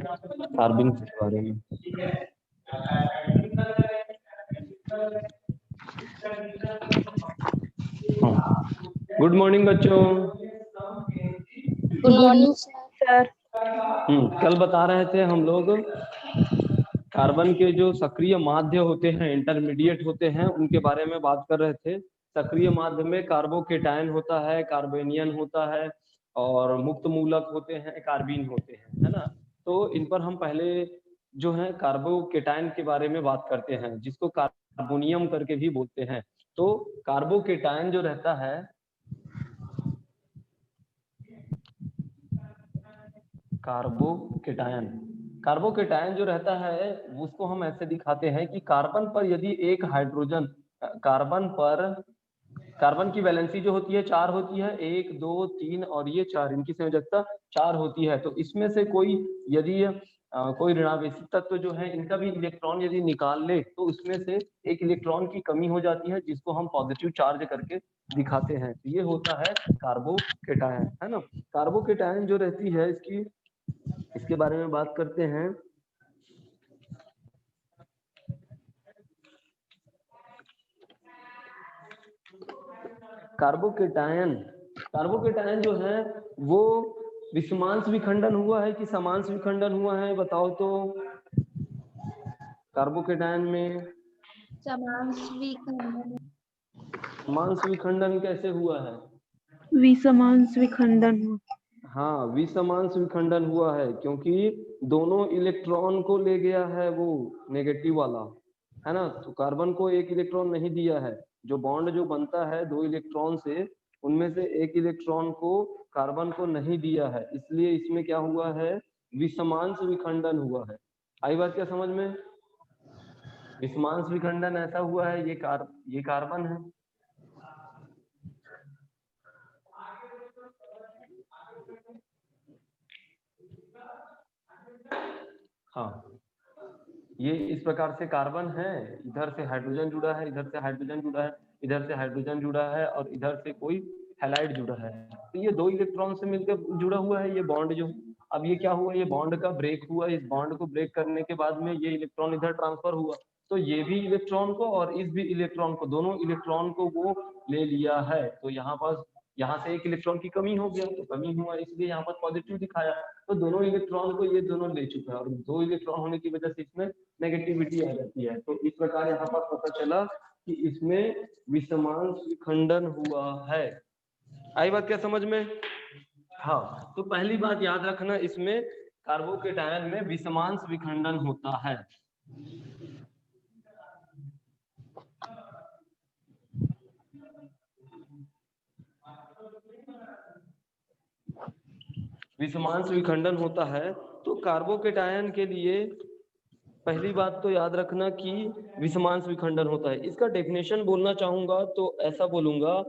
Carbon के बारे में। गुड मॉर्निंग बच्चों। Good morning sir. कल बता रहे थे हम लोग कार्बन के जो सक्रिय माध्य होते हैं, इंटरमीडिएट होते हैं, उनके बारे में बात कर रहे थे। सक्रिय माध्य में कार्बोकेटायन होता है, कार्बेनियन होता है, और मुक्त मूलक होते हैं, कार्बीन होते हैं, है ना। तो इन पर हम पहले जो है कार्बोकेटायन के बारे में बात करते हैं, जिसको कार्बोनियम करके भी बोलते हैं। तो कार्बोकेटायन जो रहता है, कार्बोकेटायन जो रहता है उसको हम ऐसे दिखाते हैं कि कार्बन पर यदि एक हाइड्रोजन, कार्बन की वैलेंसी जो होती है 4 होती है, 1 2 3 और ये 4, इनकी संयोजकता 4 होती है। तो इसमें से कोई यदि कोई ऋणावेशी तत्व जो है, इनका भी इलेक्ट्रॉन यदि निकाल ले तो उसमें से एक इलेक्ट्रॉन की कमी हो जाती है, जिसको हम पॉजिटिव चार्ज करके दिखाते हैं। तो ये होता है कार्बोकेटायन, है ना। कार्बोकेटायन जो रहती है इसके बारे में बात करते हैं। कार्बोकेटायन जो है वो विषमांश विखंडन हुआ है कि समांश विखंडन हुआ है, बताओ तो। कार्बोकेटायन में समांश विखंडन कैसे हुआ है? विषमांश विखंडन। हाँ, विषमांश विखंडन हुआ है, क्योंकि दोनों इलेक्ट्रॉन को ले गया है वो नेगेटिव वाला, है ना। तो कार्बन को एक इलेक्ट्रॉन नहीं दिया है। जो बॉन्ड जो बनता है 2 इलेक्ट्रॉन से, उनमें से एक इलेक्ट्रॉन को कार्बन को नहीं दिया है, इसलिए इसमें क्या हुआ है, विषमांश विखंडन हुआ है। आई बात क्या समझ में? विषमांश विखंडन ऐसा हुआ है, ये कार्बन है, हाँ, ये इस प्रकार से कार्बन है, इधर से हाइड्रोजन जुड़ा है, इधर से हाइड्रोजन जुड़ा है, इधर से हाइड्रोजन जुड़ा है, और इधर से कोई हैलाइड जुड़ा है। तो ये 2 इलेक्ट्रॉन से मिलकर जुड़ा हुआ है ये बॉन्ड जो। अब ये क्या हुआ, ये बॉन्ड का ब्रेक हुआ। इस बॉन्ड को ब्रेक करने के बाद में ये इलेक्ट्रॉन इधर ट्रांसफर हुआ, तो ये भी इलेक्ट्रॉन को और इस भी इलेक्ट्रॉन को, दोनों इलेक्ट्रॉन को वो ले लिया है। तो यहाँ से एक इलेक्ट्रॉन की कमी हो गया, तो कमी हुआ इसलिए यहाँ पर पॉजिटिव दिखाया। तो दोनों इलेक्ट्रॉन को ये दोनों ले चुका है, और 2 इलेक्ट्रॉन होने की वजह से इसमें नेगेटिविटी आ जाती है। तो इस प्रकार यहाँ पर पता चला कि इसमें विषमांश विखंडन हुआ है। आई बात क्या समझ में? हाँ, तो पहली बात याद रखना, इसमें कार्बोकेटायन में विषमांश विखंडन होता है। विषमांश विखंडन होता है। तो कार्बोकेटायन के लिए पहली बात तो याद रखना कि विषमांश विखंडन होता है। इसका डेफिनेशन बोलना चाहूंगा तो ऐसा बोलूंगा,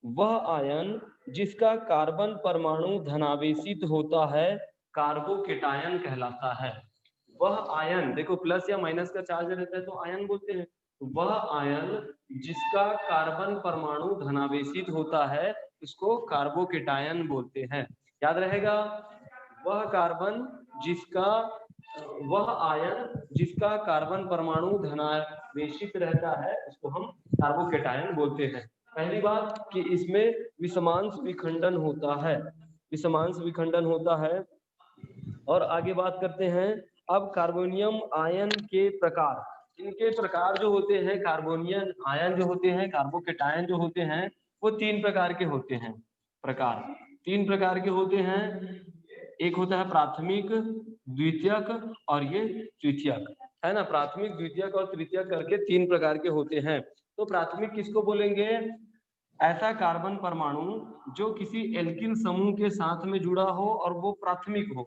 वह आयन जिसका कार्बन परमाणु धनावेशित होता है कार्बोकेटायन कहलाता है। वह आयन, देखो प्लस या माइनस का चार्ज रहता है तो आयन बोलते हैं। वह आयन जिसका कार्बन परमाणु धनावेशित होता है इसको कार्बोकेटायन बोलते हैं। याद रहेगा, वह आयन जिसका कार्बन परमाणु धनावेशित रहता है उसको हम कार्बोकेटायन बोलते हैं। पहली बात कि इसमें विषमांश विखंडन होता है, विषमांश विखंडन होता है। और आगे बात करते हैं अब कार्बोनियम आयन के प्रकार। इनके प्रकार जो होते हैं, कार्बोनियम आयन जो होते हैं, कार्बोकेटायन जो होते हैं, वो 3 प्रकार के होते हैं। प्रकार 3 प्रकार के होते हैं। एक होता है प्राथमिक, द्वितीयक और ये तृतीयक, है ना। प्राथमिक, द्वितीयक और तृतीयक करके 3 प्रकार के होते हैं। तो प्राथमिक किसको बोलेंगे? ऐसा कार्बन परमाणु जो किसी एल्किल समूह के साथ में जुड़ा हो और वो प्राथमिक हो।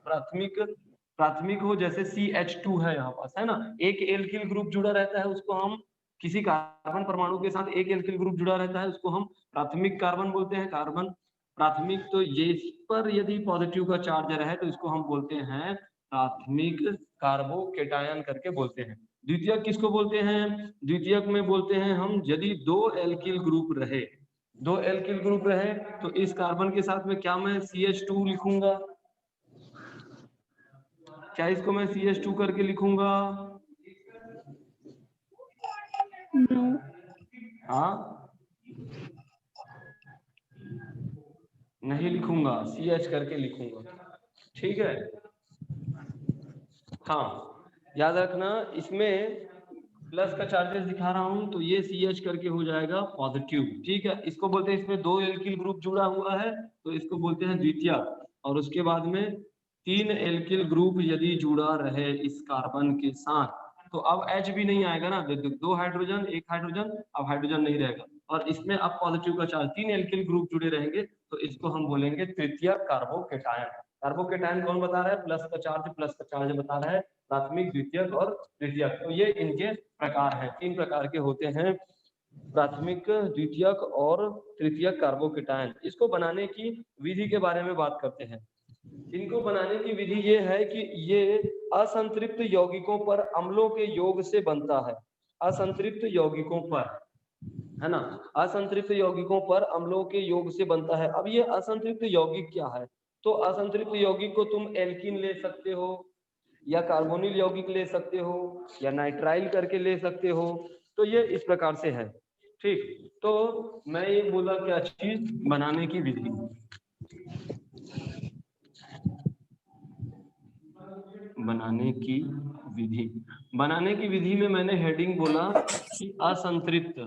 प्राथमिक हो, जैसे CH2 है यहाँ पास, है ना। एक एल्किल ग्रुप जुड़ा रहता है, उसको हम किसी कार्बन परमाणु के साथ एक एल्किल ग्रुप जुड़ा रहता है, उसको हम प्राथमिक कार्बन बोलते हैं। कार्बन प्राथमिक, तो ये इस पर यदि पॉजिटिव का चार्ज रहे तो इसको हम बोलते हैं प्राथमिक कार्बोकेटायन करके बोलते हैं। द्वितीयक किसको बोलते हैं? द्वितीयक में बोलते हैं हम यदि 2 एल्किल ग्रुप रहे, 2 एल्किल ग्रुप रहे तो इस कार्बन के साथ में क्या मैं CH2 लिखूंगा, क्या इसको मैं CH2 करके लिखूंगा? नो। हाँ, नहीं लिखूंगा, CH करके लिखूंगा। ठीक है, हाँ याद रखना, इसमें प्लस का चार्जेस दिखा रहा हूं तो ये CH करके हो जाएगा पॉजिटिव। ठीक है, इसको बोलते हैं, इसमें 2 एल्किल ग्रुप जुड़ा हुआ है तो इसको बोलते हैं द्वितीयक। और उसके बाद में 3 एल्किल ग्रुप यदि जुड़ा रहे इस कार्बन के साथ तो अब H भी नहीं आएगा ना, 2 हाइड्रोजन 1 हाइड्रोजन, अब हाइड्रोजन नहीं रहेगा। और इसमें अब पॉजिटिव का चार्ज, 3 एल्किल ग्रुप जुड़े रहेंगे तो इसको हम बोलेंगे तृतीयक कार्बोकेटायन। कार्बोकेटायन कौन बता रहा है? प्लस का चार्ज बता रहा है, प्राथमिक, द्वितीयक और तृतीयक। तो ये इनके प्रकार हैं, 3 प्रकार के होते हैं, प्राथमिक, द्वितीयक और तृतीयक कार्बोकेटायन। इसको बनाने की विधि के बारे में बात करते हैं। इनको बनाने की विधि ये है कि ये असंतृप्त यौगिकों पर अम्लों के योग से बनता है। असंतृप्त यौगिकों पर, है ना, असंतृप्त यौगिकों पर अम्लों के योग से बनता है। अब ये असंतृप्त यौगिक क्या है? तो असंतृप्त यौगिक को तुम एल्कीन ले सकते हो, या कार्बोनिल यौगिक ले सकते हो, या नाइट्राइल करके ले सकते हो। तो ये इस प्रकार से है। ठीक, तो मैं ये बोला क्या चीज? बनाने की विधि। बनाने की विधि में मैंने हेडिंग बोला कि असंतृप्त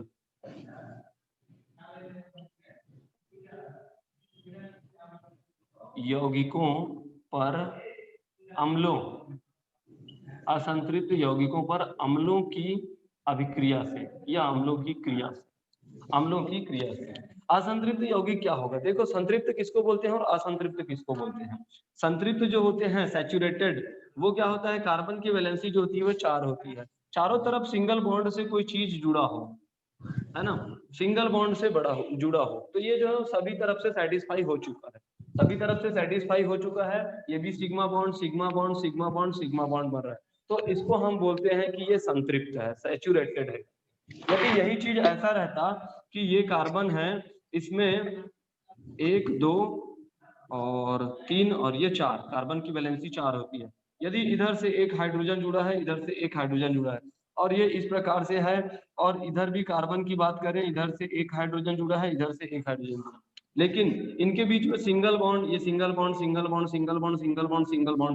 यौगिकों पर अम्लों, असंतृप्त यौगिकों पर अम्लों की अभिक्रिया से या अम्लों की क्रिया से। असंतृप्त यौगिक क्या होगा? देखो, संतृप्त किसको बोलते हैं और असंतृप्त किसको बोलते हैं? संतृप्त जो होते हैं, सैचुरेटेड, वो क्या होता है? कार्बन की वैलेंसी जो होती है वो 4 होती है, चारों तरफ सिंगल बॉन्ड से कोई चीज जुड़ा हो, है ना, सिंगल बॉन्ड से जुड़ा हो, तो ये जो सभी तरफ से सेटिस्फाई हो चुका है, ये भी सिग्मा बॉन्ड बन रहा है। तो इसको हम बोलते हैं कि ये संतृप्त है, सैचुरेटेड है। यदि यही चीज ऐसा रहता कि ये कार्बन है, इसमें 1 2 और 3 और ये 4, कार्बन की वैलेंसी 4 होती है। यदि इधर से एक हाइड्रोजन जुड़ा है, इधर से एक हाइड्रोजन जुड़ा है, और ये इस प्रकार से है, और इधर भी कार्बन की बात करें, इधर से एक हाइड्रोजन जुड़ा है, इधर से एक हाइड्रोजन जुड़ा है, लेकिन इनके बीच में सिंगल बॉन्ड, ये सिंगल बॉन्ड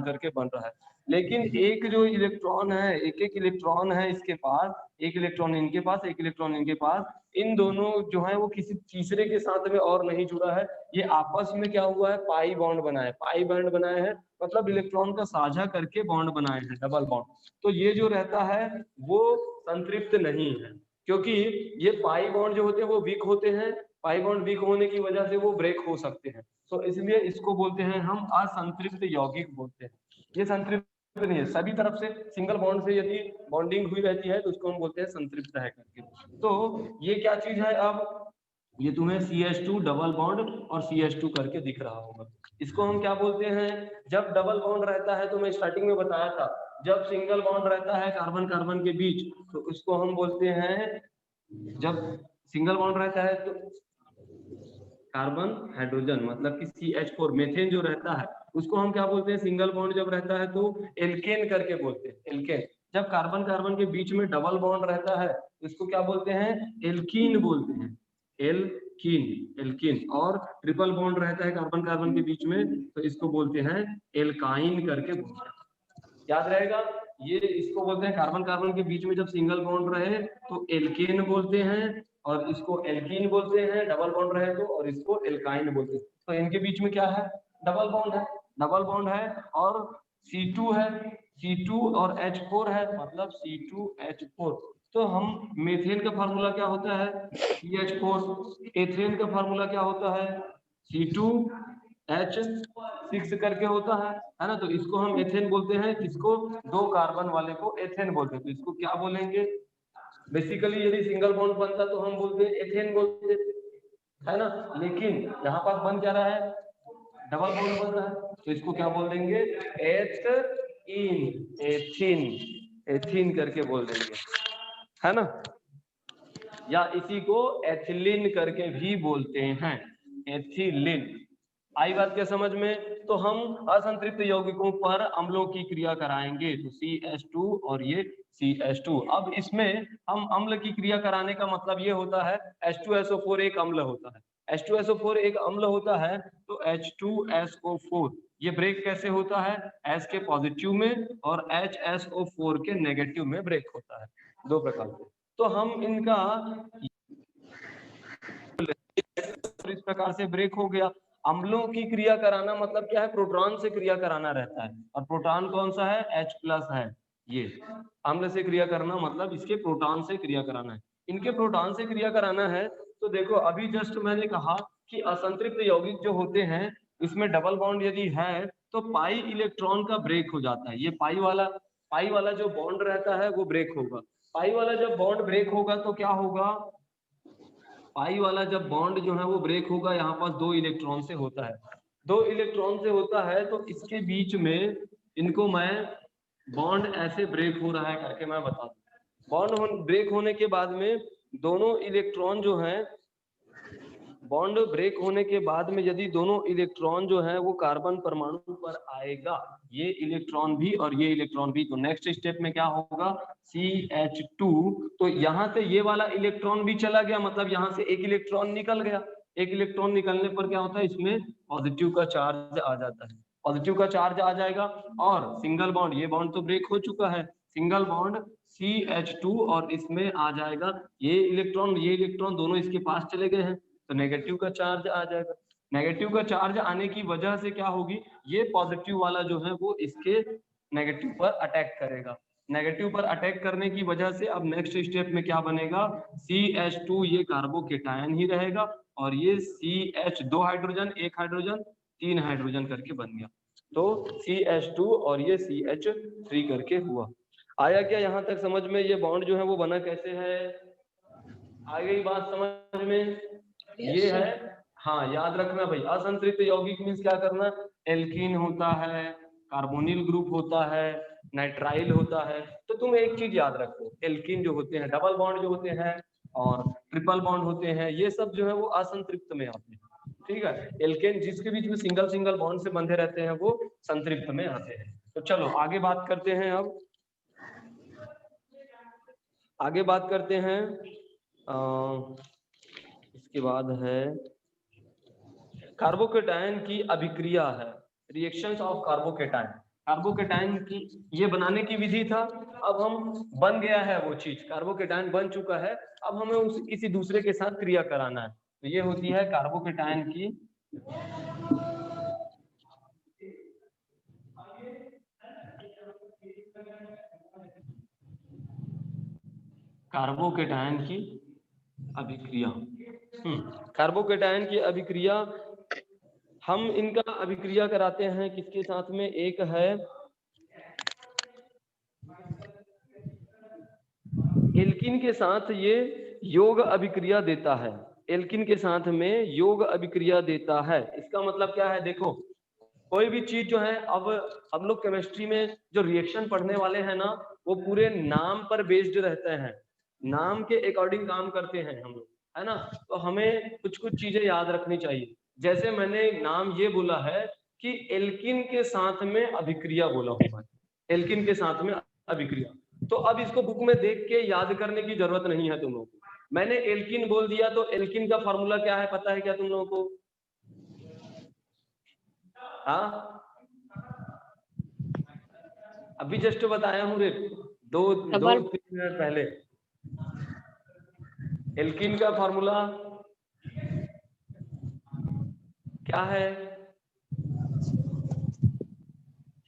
करके बन रहा है। लेकिन एक जो इलेक्ट्रॉन है, एक इलेक्ट्रॉन है इसके पास, एक इलेक्ट्रॉन इनके पास, एक इलेक्ट्रॉन इनके पास, इन दोनों जो है वो किसी तीसरे के साथ में और नहीं जुड़ा है, ये आपस में क्या हुआ है? पाई बॉन्ड बनाए हैं, मतलब इलेक्ट्रॉन का साझा करके बॉन्ड बनाए हैं, डबल बॉन्ड। तो ये जो रहता है वो संतृप्त नहीं है, क्योंकि ये पाई बॉन्ड जो होते हैं वो वीक होते हैं, पाई बॉन्ड वीक होने की वजह से वो ब्रेक हो सकते हैं, तो इसलिए इसको बोलते हैं हम असंतृप्त यौगिक बोलते हैं। ये संतृप्त नहीं है, सभी तरफ से सिंगल बॉन्ड से यदि बॉन्डिंग हुई रहती है तो उसको हम बोलते हैं संतृप्त है करके। तो ये क्या चीज है? अब ये तुम्हें CH2 डबल बॉन्ड और CH2 करके दिख रहा होगा। इसको हम क्या बोलते हैं? जब डबल बॉन्ड रहता है, तो मैं स्टार्टिंग में बताया था, जब सिंगल बॉन्ड रहता है कार्बन कार्बन के बीच तो इसको हम बोलते हैं, जब सिंगल बॉन्ड रहता है तो कार्बन हाइड्रोजन मतलब कि CH4, मेथेन जो रहता है उसको हम क्या बोलते हैं? सिंगल बॉन्ड जब रहता है तो एल्केन करके बोलते हैं, एल्केन। जब कार्बन कार्बन के बीच में डबल बॉन्ड रहता है इसको क्या बोलते हैं? एल्कीन बोलते हैं, एल्कीन। और ट्रिपल बॉन्ड रहता है कार्बन कार्बन के बीच में तो इसको बोलते हैं एल्काइन करके बोलते हैं। याद रहेगा, ये इसको बोलते हैं कार्बन कार्बन के बीच में जब सिंगल बॉन्ड रहे तो एल्केन बोलते हैं, और इसको एल्कीन बोलते हैं डबल बॉन्ड रहे तो, और इसको एल्काइन बोलते हैं। तो इनके बीच में क्या है? डबल बॉन्ड है, और C2 है, C2 और H4 है, मतलब C2H4। तो हम मेथेन का फार्मूला क्या होता है? CH4। एथेन का फार्मूला क्या होता है? C2H6 करके होता है ना। तो इसको हम एथेन बोलते हैं, किसको? 2 कार्बन वाले को एथेन बोलते हैं। तो इसको क्या बोलेंगे? बेसिकली यदि सिंगल बॉन्ड बनता तो हम बोलते हैं एथेन बोलते, है ना, लेकिन यहाँ पर बन क्या रहा है? डबल बॉन्ड बन रहा है, तो इसको क्या बोल देंगे? एथीन करके बोल देंगे, है ना, या इसी को एथिलीन करके भी बोलते हैं, एथिलीन। आई बात क्या समझ में? तो हम असंतृप्त यौगिकों पर अम्लों की क्रिया कराएंगे, तो CH2 और ये CH2। अब इसमें हम अम्ल की क्रिया कराने का मतलब ये होता है, H2SO4 एक अम्ल होता है, H2SO4 एक अम्ल होता है, तो H2SO4 ये ब्रेक कैसे होता है? H के पॉजिटिव में और HSO4 के नेगेटिव में ब्रेक होता है, दो प्रकार से। तो हम इनका इस प्रकार से ब्रेक हो गया। अम्लों की क्रिया कराना मतलब क्या है? प्रोटॉन से क्रिया कराना रहता है, और प्रोटॉन कौन सा है? H+ है। ये अम्ल से क्रिया करना मतलब इसके प्रोटॉन से क्रिया कराना है, इनके प्रोटॉन से क्रिया कराना है। तो देखो अभी जस्ट मैंने कहा कि असंतृप्त यौगिक जो होते हैं इसमें डबल बॉन्ड यदि है तो पाई इलेक्ट्रॉन का ब्रेक हो जाता है। ये पाई वाला जो बॉन्ड रहता है वो ब्रेक होगा। पाई वाला जब बॉन्ड ब्रेक होगा तो क्या होगा? पाई वाला जब बॉन्ड जो है वो ब्रेक होगा, यहाँ पास 2 इलेक्ट्रॉन से होता है, 2 इलेक्ट्रॉन से होता है, तो इसके बीच में इनको मैं बॉन्ड ऐसे ब्रेक हो रहा है करके मैं बता दूं। बॉन्ड ब्रेक होने के बाद में दोनों इलेक्ट्रॉन जो है, बॉन्ड ब्रेक होने के बाद में यदि दोनों इलेक्ट्रॉन जो है वो कार्बन परमाणु पर आएगा, ये इलेक्ट्रॉन भी और ये इलेक्ट्रॉन भी, तो नेक्स्ट स्टेप में क्या होगा? CH2। तो यहाँ से ये वाला इलेक्ट्रॉन भी चला गया, मतलब यहाँ से एक इलेक्ट्रॉन निकल गया। एक इलेक्ट्रॉन निकलने पर क्या होता है? इसमें पॉजिटिव का चार्ज आ जाता है, पॉजिटिव का चार्ज आ जाएगा, और सिंगल बॉन्ड, ये बॉन्ड तो ब्रेक हो चुका है, सिंगल बॉन्ड CH2 और इसमें आ जाएगा ये इलेक्ट्रॉन दोनों इसके पास चले गए हैं, तो नेगेटिव का चार्ज आ जाएगा। नेगेटिव का चार्ज आने की वजह से क्या होगी? ये पॉजिटिव वाला जो है वो इसके नेगेटिव पर अटैक करेगा। नेगेटिव पर अटैक करने की वजह से अब नेक्स्ट स्टेप में क्या बनेगा? CH2 ये कार्बोकेटायन ही रहेगा, और ये CH 2 हाइड्रोजन, एक हाइड्रोजन, 3 हाइड्रोजन करके बन गया, तो CH2 और ये CH3 करके हुआ। आया क्या यहाँ तक समझ में? ये बॉन्ड जो है वो बना कैसे है? आ गई बात समझ में? ये है, हाँ याद रखना भाई, असंतृप्त यौगिक मीन्स क्या करना? एल्कीन होता है, कार्बोनिल ग्रुप होता है, नाइट्राइल होता है। तो तुम एक चीज याद रखो, एल्कीन जो होते हैं, डबल बॉन्ड जो होते हैं और ट्रिपल बॉन्ड होते हैं, ये सब जो है वो असंतृप्त में आते हैं, ठीक है। एल्केन जिसके बीच में सिंगल सिंगल बॉन्ड से बंधे रहते हैं वो संतृप्त में आते हैं। तो चलो आगे बात करते हैं। अब आगे बात करते हैं, इसके बाद है कार्बोकेटायन की अभिक्रिया है, रिएक्शंस ऑफ कार्बोकेटायन। कार्बोकेटायन की ये बनाने की विधि था, अब हम बन गया है वो चीज, कार्बोकेटायन बन चुका है, अब हमें उस किसी दूसरे के साथ क्रिया कराना है, तो ये होती है कार्बोकेटायन की अभिक्रिया। कार्बोकेटायन की अभिक्रिया, हम इनका अभिक्रिया कराते हैं किसके साथ में? एक है एल्किन के साथ, ये योग अभिक्रिया देता है, एल्किन के साथ में योग अभिक्रिया देता है। इसका मतलब क्या है? देखो कोई भी चीज जो है, अब हम लोग केमिस्ट्री में जो रिएक्शन पढ़ने वाले हैं ना, वो पूरे नाम पर बेस्ड रहते हैं, नाम के अकॉर्डिंग काम करते हैं हम लोग, है ना। तो हमें कुछ कुछ चीजें याद रखनी चाहिए। जैसे मैंने नाम ये बोला है कि एल्किन के साथ में अभिक्रिया बोला हुआ है, एल्किन के साथ में अभिक्रिया, तो अब इसको बुक में देख के याद करने की जरूरत नहीं है तुम लोगों को। मैंने एल्किन बोल दिया, तो एल्किन का फॉर्मूला क्या है पता है क्या तुम लोगों को? हाँ अभी जस्ट बताया हूँ रे, 2-3 मिनट पहले। एल्किन का फॉर्मूला क्या है?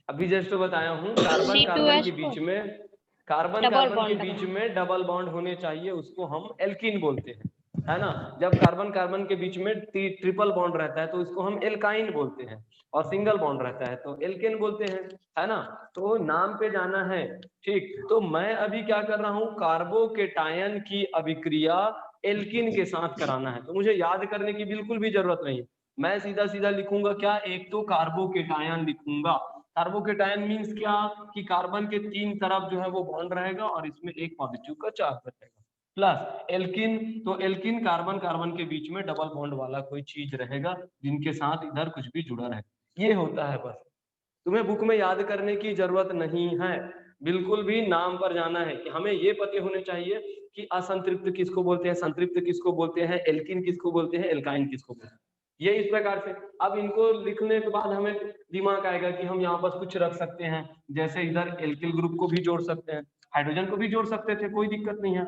अभी जस्ट बताया हूँ, कार्बन कार्बन के बीच में, कार्बन कार्बन के बीच में डबल बॉन्ड होने चाहिए, उसको हम एल्कीन बोलते हैं, है ना। जब कार्बन कार्बन के बीच में ट्रिपल बॉन्ड रहता है तो इसको हम एल्काइन बोलते हैं, और सिंगल बॉन्ड रहता है तो एल्केन बोलते हैं, है ना। तो नाम पे जाना है, ठीक। तो मैं अभी क्या कर रहा हूँ? कार्बोकेटायन की अभिक्रिया एल्किन के साथ कराना है, तो मुझे याद करने की बिल्कुल भी जरूरत नहीं है। मैं सीधा सीधा लिखूंगा क्या? एक तो कार्बोकेटायन लिखूंगा। कार्बोकेटायन मीन्स क्या? कि कार्बन के 3 तरफ जो है वो बॉन्ड रहेगा और इसमें एक पॉजिटिव का चार्ज रहेगा। प्लस एल्किन, तो एल्किन कार्बन कार्बन के बीच में डबल बॉन्ड वाला कोई चीज रहेगा जिनके साथ इधर कुछ भी जुड़ा रहे, ये होता है। बस तुम्हें बुक में याद करने की जरूरत नहीं है, बिल्कुल भी नाम पर जाना है कि हमें ये पते होने चाहिए कि असंतृप्त किसको बोलते हैं, संतृप्त किसको बोलते हैं, एल्किन किसको बोलते हैं, एल्काइन किसको बोलते हैं, ये इस प्रकार से। अब इनको लिखने के बाद हमें दिमाग आएगा कि हम यहाँ पर कुछ रख सकते हैं, जैसे इधर एल्किल ग्रुप को भी जोड़ सकते हैं, हाइड्रोजन को भी जोड़ सकते थे, कोई दिक्कत नहीं है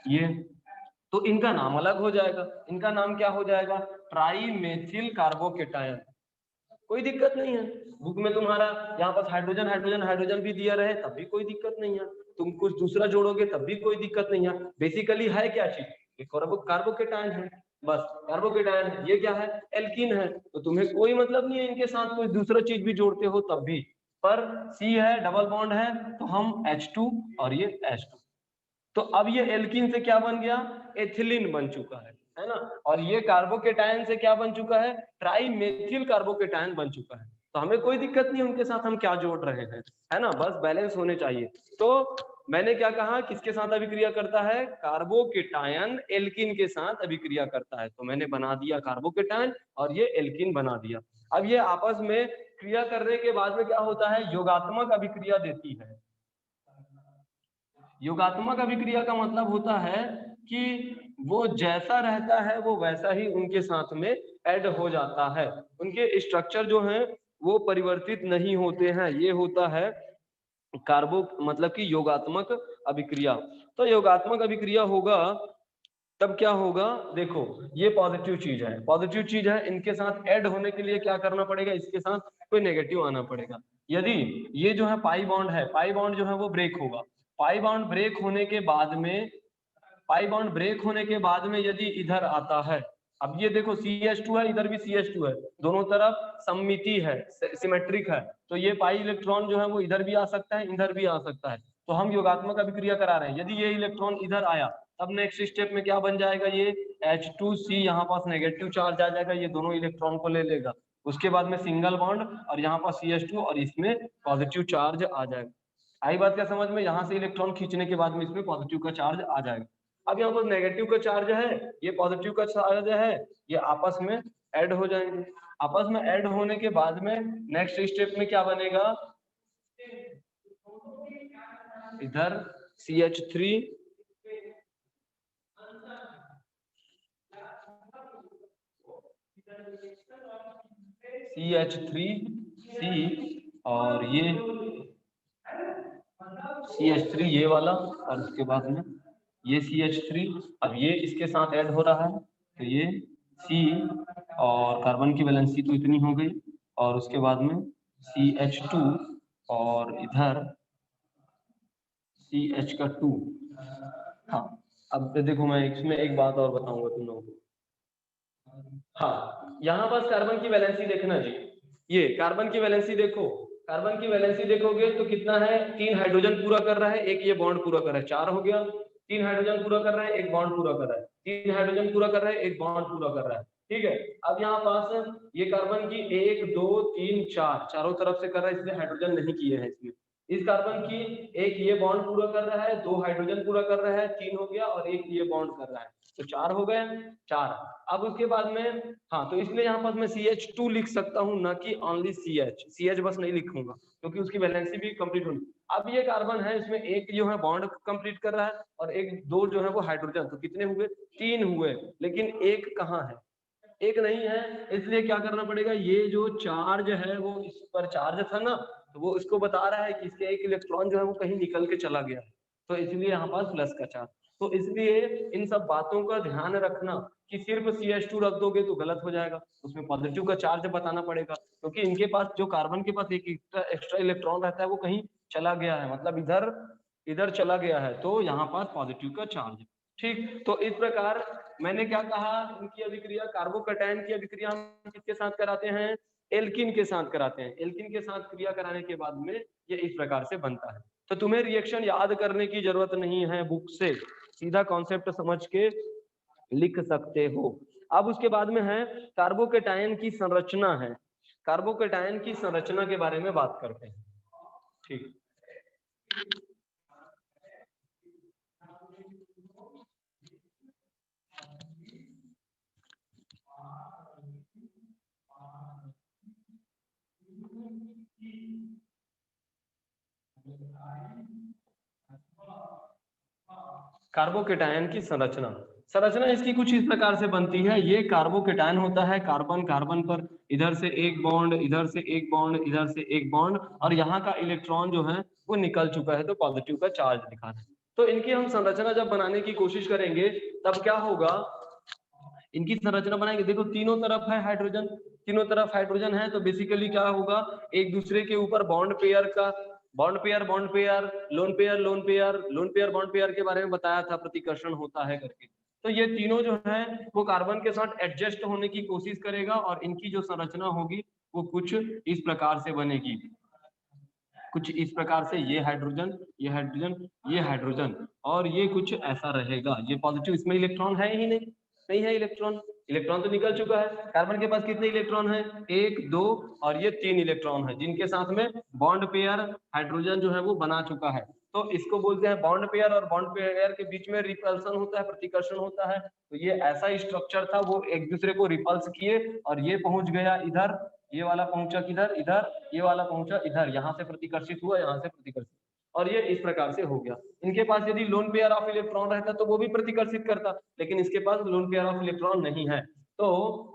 ये। तो इनका नाम अलग हो जाएगा, इनका नाम क्या हो जाएगा, ट्राई मेथिल कार्बोकेटायन, कोई दिक्कत नहीं है। बुक में तुम्हारा यहाँ पर हाइड्रोजन हाइड्रोजन हाइड्रोजन भी दिया रहे तब भी कोई दिक्कत नहीं है, तुम कुछ दूसरा जोड़ोगे तब भी कोई दिक्कत नहीं है। बेसिकली है क्या चीज, ये कार्बोकेटायन है, बस कार्बोकेटायन है। ये क्या है, एल्कीन है, तो तुम्हें कोई मतलब नहीं है इनके साथ कोई दूसरा चीज भी जोड़ते हो तब भी, पर C है, डबल बॉन्ड है, तो हम H2 और ये H2, तो अब ये एल्कीन से क्या बन गया, एथिलीन बन चुका है ना। और ये कार्बोकेटायन से क्या बन चुका है, ट्राई मेथिल कार्बोकेटायन बन चुका है। तो हमें कोई दिक्कत नहीं उनके साथ हम क्या जोड़ रहे हैं, है ना, बस बैलेंस होने चाहिए। तो मैंने क्या कहा, किसके साथ अभिक्रिया करता है, कार्बोकेटायन एल्कीन के साथ अभिक्रिया करता है, तो मैंने बना दिया कार्बोकेटायन और ये एल्कीन बना दिया। अब ये आपस में क्रिया करने के बाद में क्या होता है, योगात्मक अभिक्रिया देती है। योगात्मक अभिक्रिया का मतलब होता है कि वो जैसा रहता है वो वैसा ही उनके साथ में ऐड हो जाता है, उनके स्ट्रक्चर जो हैं वो परिवर्तित नहीं होते हैं, ये होता है कार्बो मतलब कि योगात्मक अभिक्रिया। तो योगात्मक अभिक्रिया होगा तब क्या होगा, देखो ये पॉजिटिव चीज है, पॉजिटिव चीज है, इनके साथ ऐड होने के लिए क्या करना पड़ेगा, इसके साथ कोई नेगेटिव आना पड़ेगा। यदि ये जो है पाई बॉन्ड है, पाई बॉन्ड जो है वो ब्रेक होगा, पाई बॉन्ड ब्रेक होने के बाद में, पाई बॉन्ड ब्रेक होने के बाद में यदि इधर आता है, अब ये देखो CH2 है, इधर भी CH2 है, दोनों तरफ सममिति है, सिमेट्रिक है, तो ये पाई इलेक्ट्रॉन जो है वो इधर भी आ सकता है, इधर भी आ सकता है। तो हम योगात्मक अभिक्रिया करा रहे हैं, यदि ये इलेक्ट्रॉन इधर आया तब नेक्स्ट स्टेप में क्या बन जाएगा, ये H2C यहाँ पास नेगेटिव चार्ज आ जाएगा, ये दोनों इलेक्ट्रॉन को ले लेगा, उसके बाद में सिंगल बॉन्ड और यहाँ पर CH2 और इसमें पॉजिटिव चार्ज आ जाएगा। आई बात क्या समझ में, यहाँ से इलेक्ट्रॉन खींचने के बाद में इसमें पॉजिटिव का चार्ज आ जाएगा। अब यहाँ पर नेगेटिव का चार्ज है, ये पॉजिटिव का चार्ज है, ये आपस में ऐड हो जाएंगे। आपस में ऐड होने के बाद में नेक्स्ट स्टेप में क्या बनेगा, इधर CH3 CH3C और ये CH3 ये वाला, और उसके बाद में ये CH3, अब ये इसके साथ ऐड हो रहा है, तो ये C और कार्बन की वैलेंसी तो इतनी हो गई, और उसके बाद में CH2 और इधर CH का 2। हाँ अब देखो मैं इसमें एक बात और बताऊंगा तुम लोगों को, हाँ यहाँ पास कार्बन की वैलेंसी देखना जी, ये कार्बन की वैलेंसी देखो, कार्बन की वैलेंसी देखोगे तो कितना है, 3 हाइड्रोजन पूरा कर रहा है, एक ये बॉन्ड पूरा कर रहा है, 4 हो गया, 3 हाइड्रोजन पूरा कर रहा है, एक बॉन्ड पूरा कर रहा है, 3 हाइड्रोजन पूरा कर रहा है, एक बॉन्ड पूरा कर रहा है, ठीक है। अब यहाँ पास ये कार्बन की 1 2 3 4 चारों तरफ से कर रहा है, इसलिए हाइड्रोजन नहीं किए हैं इसमें। इस कार्बन की एक ये बॉन्ड पूरा कर रहा है, 2 हाइड्रोजन पूरा कर रहा है, 3 हो गया, और एक ये बॉन्ड कर रहा है, तो 4 हो गए, 4। अब उसके बाद में, हाँ तो इसलिए यहाँ पर मैं CH2 लिख सकता हूँ, ना कि ओनली CH बस नहीं लिखूंगा क्योंकि उसकी वैलेंसी भी कंप्लीट होगी। अब ये कार्बन है, इसमें एक जो है बॉन्ड कंप्लीट कर रहा है और एक 2 जो है वो हाइड्रोजन, तो कितने हुए, 3 हुए, लेकिन एक कहाँ है, एक नहीं है, इसलिए क्या करना पड़ेगा, ये जो चार्ज है वो इस पर चार्ज था ना, तो वो इसको बता रहा है कि इसके एक इलेक्ट्रॉन जो है वो कहीं निकल के चला गया, तो इसलिए यहाँ पास प्लस का चार्ज। तो इसलिए इन सब बातों का ध्यान रखना कि सिर्फ CH2 रख दोगे तो गलत हो जाएगा, उसमें पॉजिटिव का चार्ज बताना पड़ेगा, क्योंकि इनके पास जो कार्बन के पास एक एक्स्ट्रा इलेक्ट्रॉन रहता है वो कहीं चला गया है, मतलब इधर इधर चला गया है, तो यहाँ पास पॉजिटिव का चार्ज। ठीक, तो इस प्रकार मैंने क्या कहा, इनकी अभिक्रिया, कार्बोकैटायन की अभिक्रिया हम किसके साथ कराते हैं, एल्किन के साथ कराते हैं, एल्किन के साथ क्रिया कराने के बाद में ये इस प्रकार से बनता है। तो तुम्हें रिएक्शन याद करने की जरूरत नहीं है, बुक से सीधा कॉन्सेप्ट समझ के लिख सकते हो। अब उसके बाद में है कार्बोकैटायन की संरचना है, कार्बोकैटायन की संरचना के बारे में बात करते हैं। ठीक, कार्बोकेटायन की संरचना इसकी कुछ इस प्रकार से बनती है। ये कार्बोकेटायन होता है, कार्बन कार्बन पर इधर से एक बॉन्ड, इधर से एक बॉन्ड, इधर से एक बॉन्ड, और यहाँ का इलेक्ट्रॉन जो है वो निकल चुका है, तो पॉजिटिव का चार्ज दिखाना है। तो इनकी हम संरचना जब बनाने की कोशिश करेंगे तब क्या होगा, इनकी संरचना बनाएंगे, देखो तीनों तरफ है हाइड्रोजन, तीनों तरफ हाइड्रोजन है, तो बेसिकली क्या होगा, एक दूसरे के ऊपर बॉन्ड पेयर का bond pair lone pair lone pair bond pair के बारे में बताया था, प्रतिकर्षण होता है करके। तो ये तीनों जो है वो कार्बन के साथ एडजस्ट होने की कोशिश करेगा, और इनकी जो संरचना होगी वो कुछ इस प्रकार से बनेगी, कुछ इस प्रकार से, ये हाइड्रोजन, ये हाइड्रोजन, ये हाइड्रोजन, और ये कुछ ऐसा रहेगा। ये पॉजिटिव, इसमें इलेक्ट्रॉन है ही नहीं है इलेक्ट्रॉन, इलेक्ट्रॉन तो निकल चुका है। कार्बन के पास कितने इलेक्ट्रॉन है, 1 2 और ये 3 इलेक्ट्रॉन है, जिनके साथ में बॉन्ड पेयर हाइड्रोजन जो है वो बना चुका है। तो इसको बोलते हैं बॉन्ड पेयर, और बॉन्ड पेयर के बीच में रिपल्सन होता है, प्रतिकर्षण होता है। तो ये ऐसा स्ट्रक्चर था, वो एक दूसरे को रिपल्स किए, और ये पहुंच गया इधर, ये वाला पहुंचा किधर, इधर, ये वाला पहुंचा इधर, यहाँ से प्रतिकर्षित हुआ, यहाँ से प्रतिकर्षित, और ये इस प्रकार से हो गया। इनके पास यदि लोन पेयर ऑफ इलेक्ट्रॉन रहता तो वो भी प्रतिकर्षित करता, लेकिन इसके पास लोन पेयर ऑफ इलेक्ट्रॉन नहीं है। तो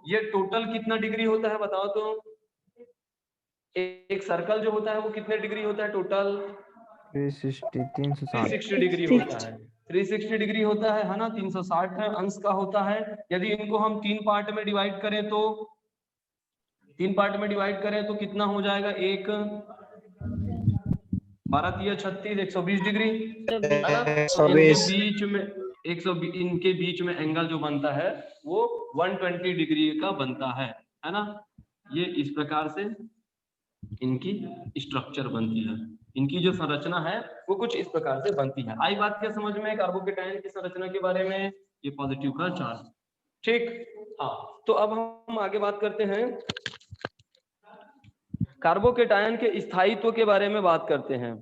ये टोटल कितना डिग्री होता है बताओ तो, एक सर्कल जो होता है वो कितने डिग्री होता है टोटल, 360 डिग्री होता है, 360 डिग्री होता है ना, 360 अंश का होता है। यदि इनको हम 3 पार्ट में डिवाइड करें तो 3 पार्ट में डिवाइड करें तो कितना हो जाएगा, 1 12 3 36 120 डिग्री है ना। तो इनके बीच में 120, इनके बीच में एंगल जो बनता है वो 120 डिग्री का बनता है ना। ये इस प्रकार से इनकी स्ट्रक्चर बनती है, इनकी जो संरचना है वो कुछ इस प्रकार से बनती है। आई बात क्या समझ में कार्बोकेटायन की संरचना के बारे में, ये पॉजिटिव का चार्ज, ठीक। हाँ, तो अब हम आगे बात करते हैं, कार्बोकेटायन के स्थायित्व के बारे में बात करते हैं।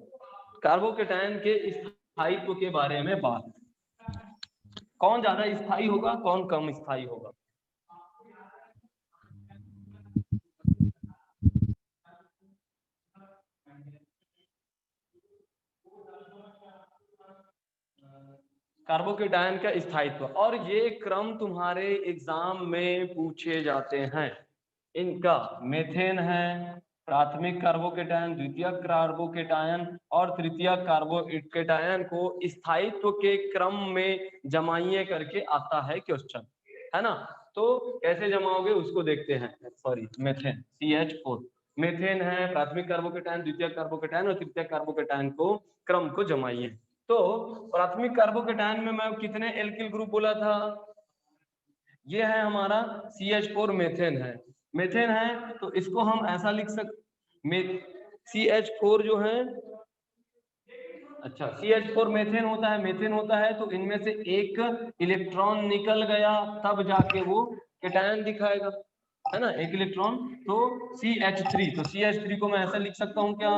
कार्बोकेटायन के स्थायित्व के बारे में बात, कौन ज्यादा स्थायी होगा, कौन कम स्थायी होगा। कार्बोकेटायन का स्थायित्व, और ये क्रम तुम्हारे एग्जाम में पूछे जाते हैं। इनका मेथेन है, प्राथमिक कार्बोकेटायन, द्वितीयक कार्बोकेटायन और तृतीयक कार्बोकेटायन को स्थायित्व के क्रम में जमाइए करके आता है क्वेश्चन, है ना। तो कैसे जमाओगे उसको देखते हैं। सॉरी, मेथेन CH4 मेथेन है, प्राथमिक कार्बोकेटायन, द्वितीयक कार्बोकेटायन और तृतीयक कार्बोकेटायन को क्रम को जमाइए। तो प्राथमिक कार्बोकेटायन में मैं कितने एल्किल ग्रुप बोला था, ये है हमारा CH4 मेथेन है, मेथेन है, तो इसको हम ऐसा लिख सकते, CH4 जो है, अच्छा CH4 मेथेन होता है, तो इनमें से एक इलेक्ट्रॉन निकल गया तब जाके वो केटायन दिखाएगा, है ना, एक इलेक्ट्रॉन, तो CH3, तो CH3 को मैं ऐसा लिख सकता हूँ क्या,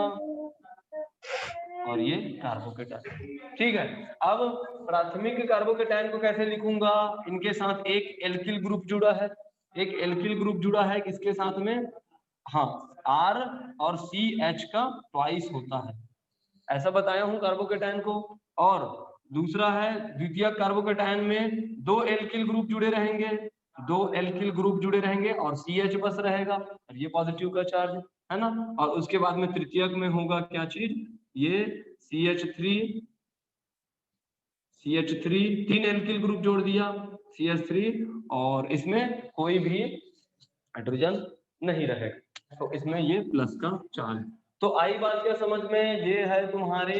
और ये कार्बोकेटायन, ठीक है। अब प्राथमिक कार्बोकेटायन को कैसे लिखूंगा, इनके साथ एक एल्किल ग्रुप जुड़ा है, एक एल्किल ग्रुप जुड़ा है किसके साथ में, हाँ R और CH का ट्वाइस होता है, ऐसा बताया हूं कार्बोकेटायन को। और दूसरा है द्वितीयक कार्बोकेटायन में 2 एल्किल ग्रुप जुड़े रहेंगे, 2 एल्किल ग्रुप जुड़े रहेंगे और CH बस रहेगा, और ये पॉजिटिव का चार्ज है ना। और उसके बाद में तृतीयक में होगा क्या चीज, ये CH3 3 एल्किल ग्रुप जोड़ दिया CH3, और इसमें कोई भी हाइड्रोजन नहीं रहेगा, तो इसमें ये प्लस का चार्ज। तो आई बात क्या समझ में, ये है तुम्हारे,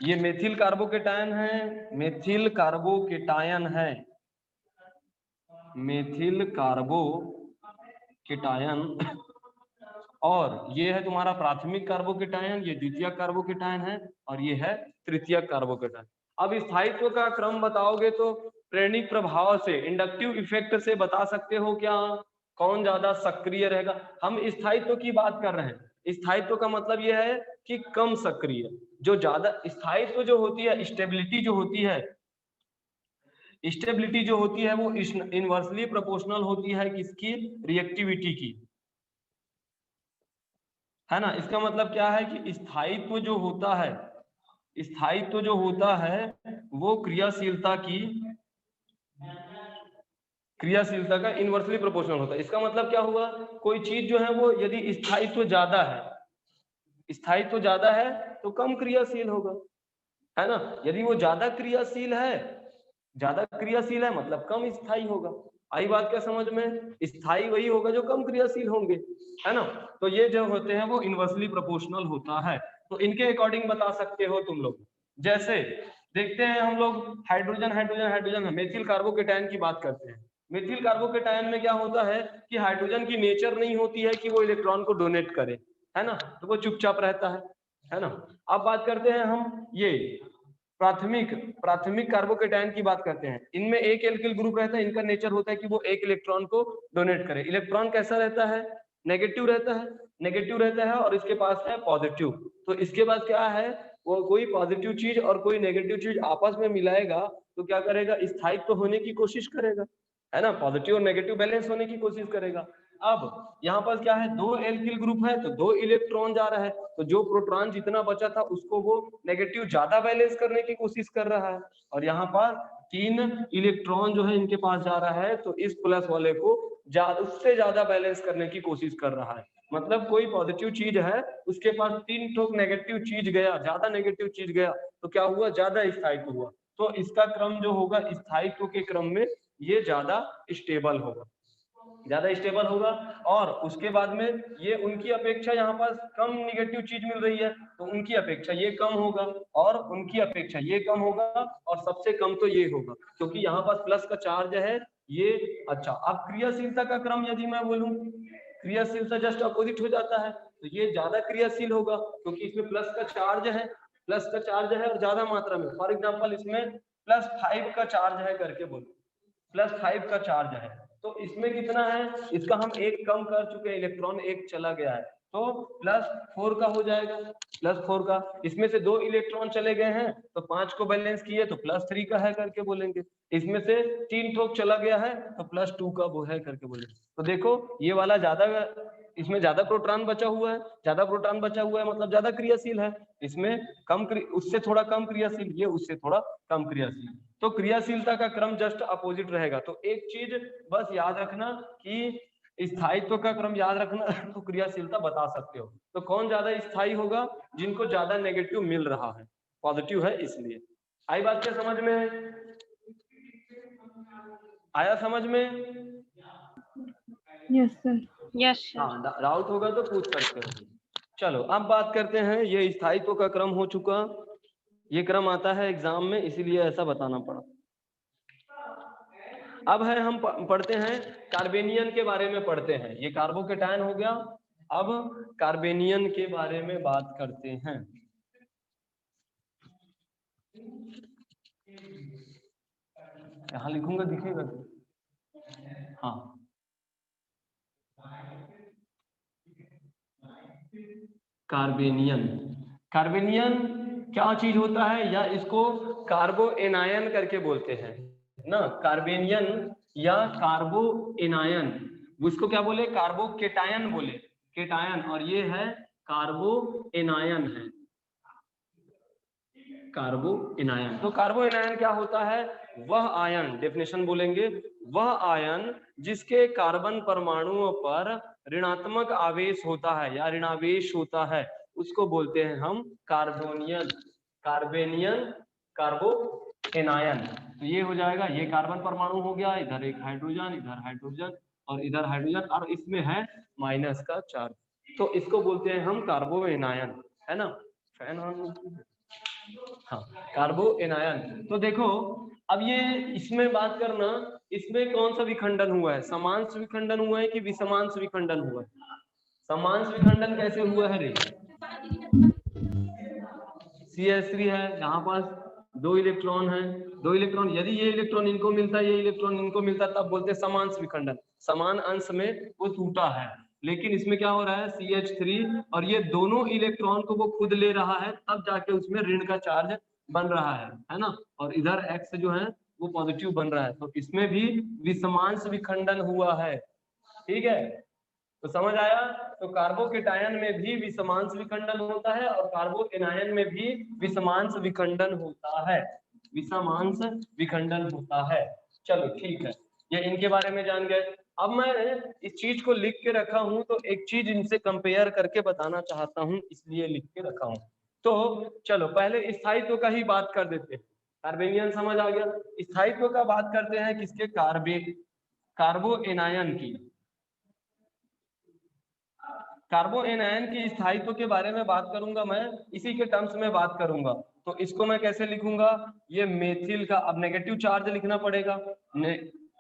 ये मेथिल कार्बोकेटायन है, मेथिल कार्बोकेटायन है, मेथिल कार्बोकेटायन, और ये है तुम्हारा प्राथमिक कार्बोकेटायन, ये द्वितीयक कार्बोकेटायन है, और ये है तृतीयक कार्बोकेटायन। अब स्थायित्व का क्रम बताओगे तो प्रेरणिक प्रभाव से, इंडक्टिव इफेक्ट से बता सकते हो क्या, कौन ज्यादा सक्रिय रहेगा। हम स्थायित्व की बात कर रहे हैं, स्थायित्व का मतलब यह है कि कम सक्रिय, जो ज्यादा स्थायित्व जो होती है, स्टेबिलिटी जो होती है, स्टेबिलिटी जो होती है वो इनवर्सली प्रोपोर्शनल होती है किसकी, रिएक्टिविटी की, है ना। इसका मतलब क्या है कि स्थायित्व जो होता है, स्थायित्व जो होता है वो क्रियाशीलता का इनवर्सली प्रोपोर्शनल होता है। इसका मतलब क्या हुआ, कोई चीज जो है वो यदि स्थायित्व ज्यादा है तो कम क्रियाशील होगा, है ना। यदि वो ज्यादा क्रियाशील है मतलब कम स्थायी होगा। आई बात क्या समझ में, स्थायी वही होगा जो कम क्रियाशील होंगे, है ना। तो ये जो होते हैं वो इनवर्सली प्रोपोर्शनल होता है। तो इनके अकॉर्डिंग बता सकते हो तुम लोग। जैसे देखते हैं हम लोग हाइड्रोजन मेथिल कार्बोकेटायन की बात करते हैं। मेथिल कार्बोकेटायन में क्या होता है कि हाइड्रोजन की नेचर नहीं होती है कि वो इलेक्ट्रॉन को डोनेट करे, है ना, तो वो चुपचाप रहता है ना। अब बात करते हैं हम ये प्राथमिक कार्बोकेटायन की बात करते हैं। इनमें एक एल्किल ग्रुप रहता है, इनका नेचर होता है कि वो एक इलेक्ट्रॉन को डोनेट करे। इलेक्ट्रॉन कैसा रहता है, नेगेटिव रहता है और इसके पास है पॉजिटिव। तो इसके पास क्या है, वो कोई पॉजिटिव चीज और कोई नेगेटिव चीज आपस में मिलाएगा तो क्या करेगा, स्थायित्व होने की कोशिश करेगा, है ना, पॉजिटिव और नेगेटिव बैलेंस होने की कोशिश करेगा। अब यहाँ पर क्या है, दो एल्किल ग्रुप है तो दो इलेक्ट्रॉन जा रहा है, तो जो प्रोटॉन जितना बचा था उसको वो नेगेटिव ज्यादा बैलेंस करने की कोशिश कर रहा है, और यहाँ पर 3 इलेक्ट्रॉन जो है इनके पास जा रहा है, तो इस प्लस वाले को उससे ज्यादा बैलेंस करने की कोशिश कर रहा है। मतलब कोई पॉजिटिव चीज है, उसके पास 3 ठोक नेगेटिव चीज गया, ज्यादा नेगेटिव चीज गया, तो क्या हुआ, ज्यादा स्थायित्व हुआ। तो इसका क्रम जो होगा, स्थायित्व के क्रम में ये ज्यादा स्टेबल होगा। और उसके बाद में ये उनकी अपेक्षा यहाँ पर कम नेगेटिव चीज मिल रही है, तो उनकी अपेक्षा ये कम होगा और उनकी अपेक्षा ये कम होगा, और सबसे कम तो ये होगा, क्योंकि यहाँ पर प्लस का चार्ज है ये। अच्छा, अब क्रियाशीलता का क्रम यदि मैं बोलूं, क्रियाशीलता जस्ट अपोजिट हो जाता है, तो ये ज्यादा क्रियाशील होगा क्योंकि इसमें प्लस का चार्ज है और ज्यादा मात्रा में। फॉर एग्जाम्पल इसमें +5 का चार्ज है करके बोलो, +5 का चार्ज है, तो इसमें कितना है, इसका हम एक कम कर चुके हैं, इलेक्ट्रॉन एक चला गया है, तो +4 का हो जाएगा, +4 का। इसमें से 2 इलेक्ट्रॉन चले गए हैं तो 5 को बैलेंस किए तो +3 का है करके बोलेंगे। इसमें से 3 ठोक चला गया है तो +2 का वो है करके बोलेंगे। तो देखो ये वाला ज्यादा, इसमें ज्यादा प्रोटॉन बचा हुआ है, मतलब ज्यादा क्रियाशील है। इसमें उससे थोड़ा कम क्रियाशील, ये उससे थोड़ा कम क्रियाशील। तो क्रियाशीलता का क्रम जस्ट अपोजिट रहेगा। तो एक चीज बस याद रखना कि स्थायित्व का क्रम याद रखना तो क्रियाशीलता बता सकते हो। तो कौन ज्यादा स्थायी होगा, जिनको ज्यादा नेगेटिव मिल रहा है, पॉजिटिव है इसलिए। आई बात क्या समझ में, आया समझ में? Yes sir. Yes sir. हाँ, डाउट होगा तो पूछ सकते हो। चलो अब बात करते हैं, ये स्थायित्व का क्रम हो चुका, ये क्रम आता है एग्जाम में इसीलिए ऐसा बताना पड़ा। अब है हम पढ़ते हैं कार्बेनियन के बारे में पढ़ते हैं। ये कार्बोकेटायन हो गया, अब कार्बेनियन के बारे में बात करते हैं। यहाँ लिखूंगा दिखेगा, हाँ। कार्बेनियन क्या चीज होता है, या इसको कार्बो एनायन करके बोलते हैं ना, कार्बेनियन या कार्बो एनायन। उसको क्या बोले, कार्बो केटायन बोले, केटायन, और ये है कार्बो एनायन है, कार्बो एनायन। तो कार्बो एनायन क्या होता है, वह आयन, डेफिनेशन बोलेंगे, वह आयन जिसके कार्बन परमाणुओं पर ऋणात्मक आवेश होता है या ऋणावेश होता है, उसको बोलते हैं हम कार्बोनियन, कार्बो एनायन। तो ये हो जाएगा, ये कार्बन परमाणु हो गया, इधर एक हाइड्रोजन, इधर हाइड्रोजन और इधर हाइड्रोजन, और इसमें है माइनस का चार्ज, तो इसको बोलते हैं हम कार्बो एनायन, है ना। फैन ऑन, हाँ, कार्बो एनायन। तो देखो अब ये इसमें बात करना, इसमें कौन सा विखंडन हुआ है, समांश विखंडन हुआ है कि विषमांश विखंडन हुआ है? समांश विखंडन कैसे हुआ है रे, CH3 है, यहाँ पास 2 इलेक्ट्रॉन है, 2 इलेक्ट्रॉन, यदि ये इलेक्ट्रॉन इनको मिलता है, ये इलेक्ट्रॉन इनको मिलता, तब बोलते हैं समांश विखंडन, समान अंश में वो टूटा है। लेकिन इसमें क्या हो रहा है, CH3 और ये दोनों इलेक्ट्रॉन को वो खुद ले रहा है, तब जाके उसमें ऋण का चार्ज बन रहा है ना, और इधर X जो है वो पॉजिटिव बन रहा है, तो इसमें भी विषमांश विखंडन हुआ है, ठीक है। तो समझ आया। तो कार्बोकेटायन में भी विषमांश विखंडन होता है और कार्बोएनायन में भी विषमांश विखंडन होता है, विषमांश विखंडन होता है। चलो ठीक है, ये इनके बारे में जान गए। अब मैं इस चीज को लिख के रखा हूं तो एक चीज इनसे कंपेयर करके बताना चाहता हूं, इसलिए लिख के रखा हूं। तो चलो पहले स्थायित्व का ही बात कर देते हैं। कार्बेनियन समझ आ गया। स्थायित्व का बात करते हैं किसके, कार्बोएनायन की। कार्बोएनायन की स्थायित्व के बारे में बात करूंगा मैं, इसी के टर्म्स में बात करूंगा। तो इसको मैं कैसे लिखूंगा, ये मेथिल का, अब नेगेटिव चार्ज लिखना पड़ेगा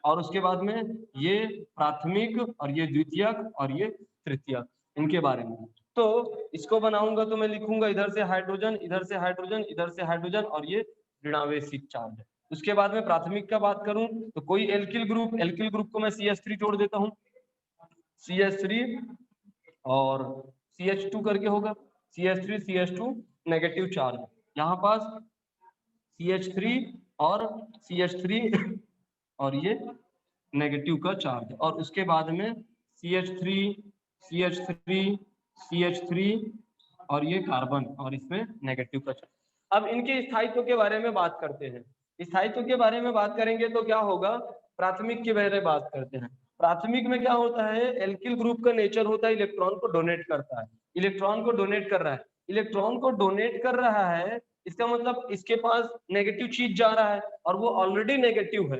और उसके बाद में ये प्राथमिक और ये द्वितीयक और ये तृतीयक, इनके बारे में। तो इसको बनाऊंगा तो मैं लिखूंगा इधर से हाइड्रोजन, इधर से हाइड्रोजन, इधर से हाइड्रोजन और ये ऋणावेशिक चार्ज है। उसके बाद में प्राथमिक का बात करूं तो कोई एल्किल ग्रुप को मैं CH3 जोड़ देता हूं, CH3 और CH2 करके होगा, CH3 CH2 नेगेटिव चार्ज, यहाँ पास CH3 और CH3 और ये नेगेटिव का चार्ज, और उसके बाद में CH3 CH3 CH3 और ये कार्बन और इसमें नेगेटिव का चार्ज। अब इनके स्थायित्व के बारे में बात करते हैं। स्थायित्व के बारे में बात करेंगे तो क्या होगा, प्राथमिक के बारे में बात करते हैं। प्राथमिक में क्या होता है, एल्किल ग्रुप का नेचर होता है इलेक्ट्रॉन को डोनेट करता है, इलेक्ट्रॉन को डोनेट कर रहा है, इलेक्ट्रॉन को डोनेट कर रहा है, इसका मतलब इसके पास नेगेटिव चीज जा रहा है और वो ऑलरेडी नेगेटिव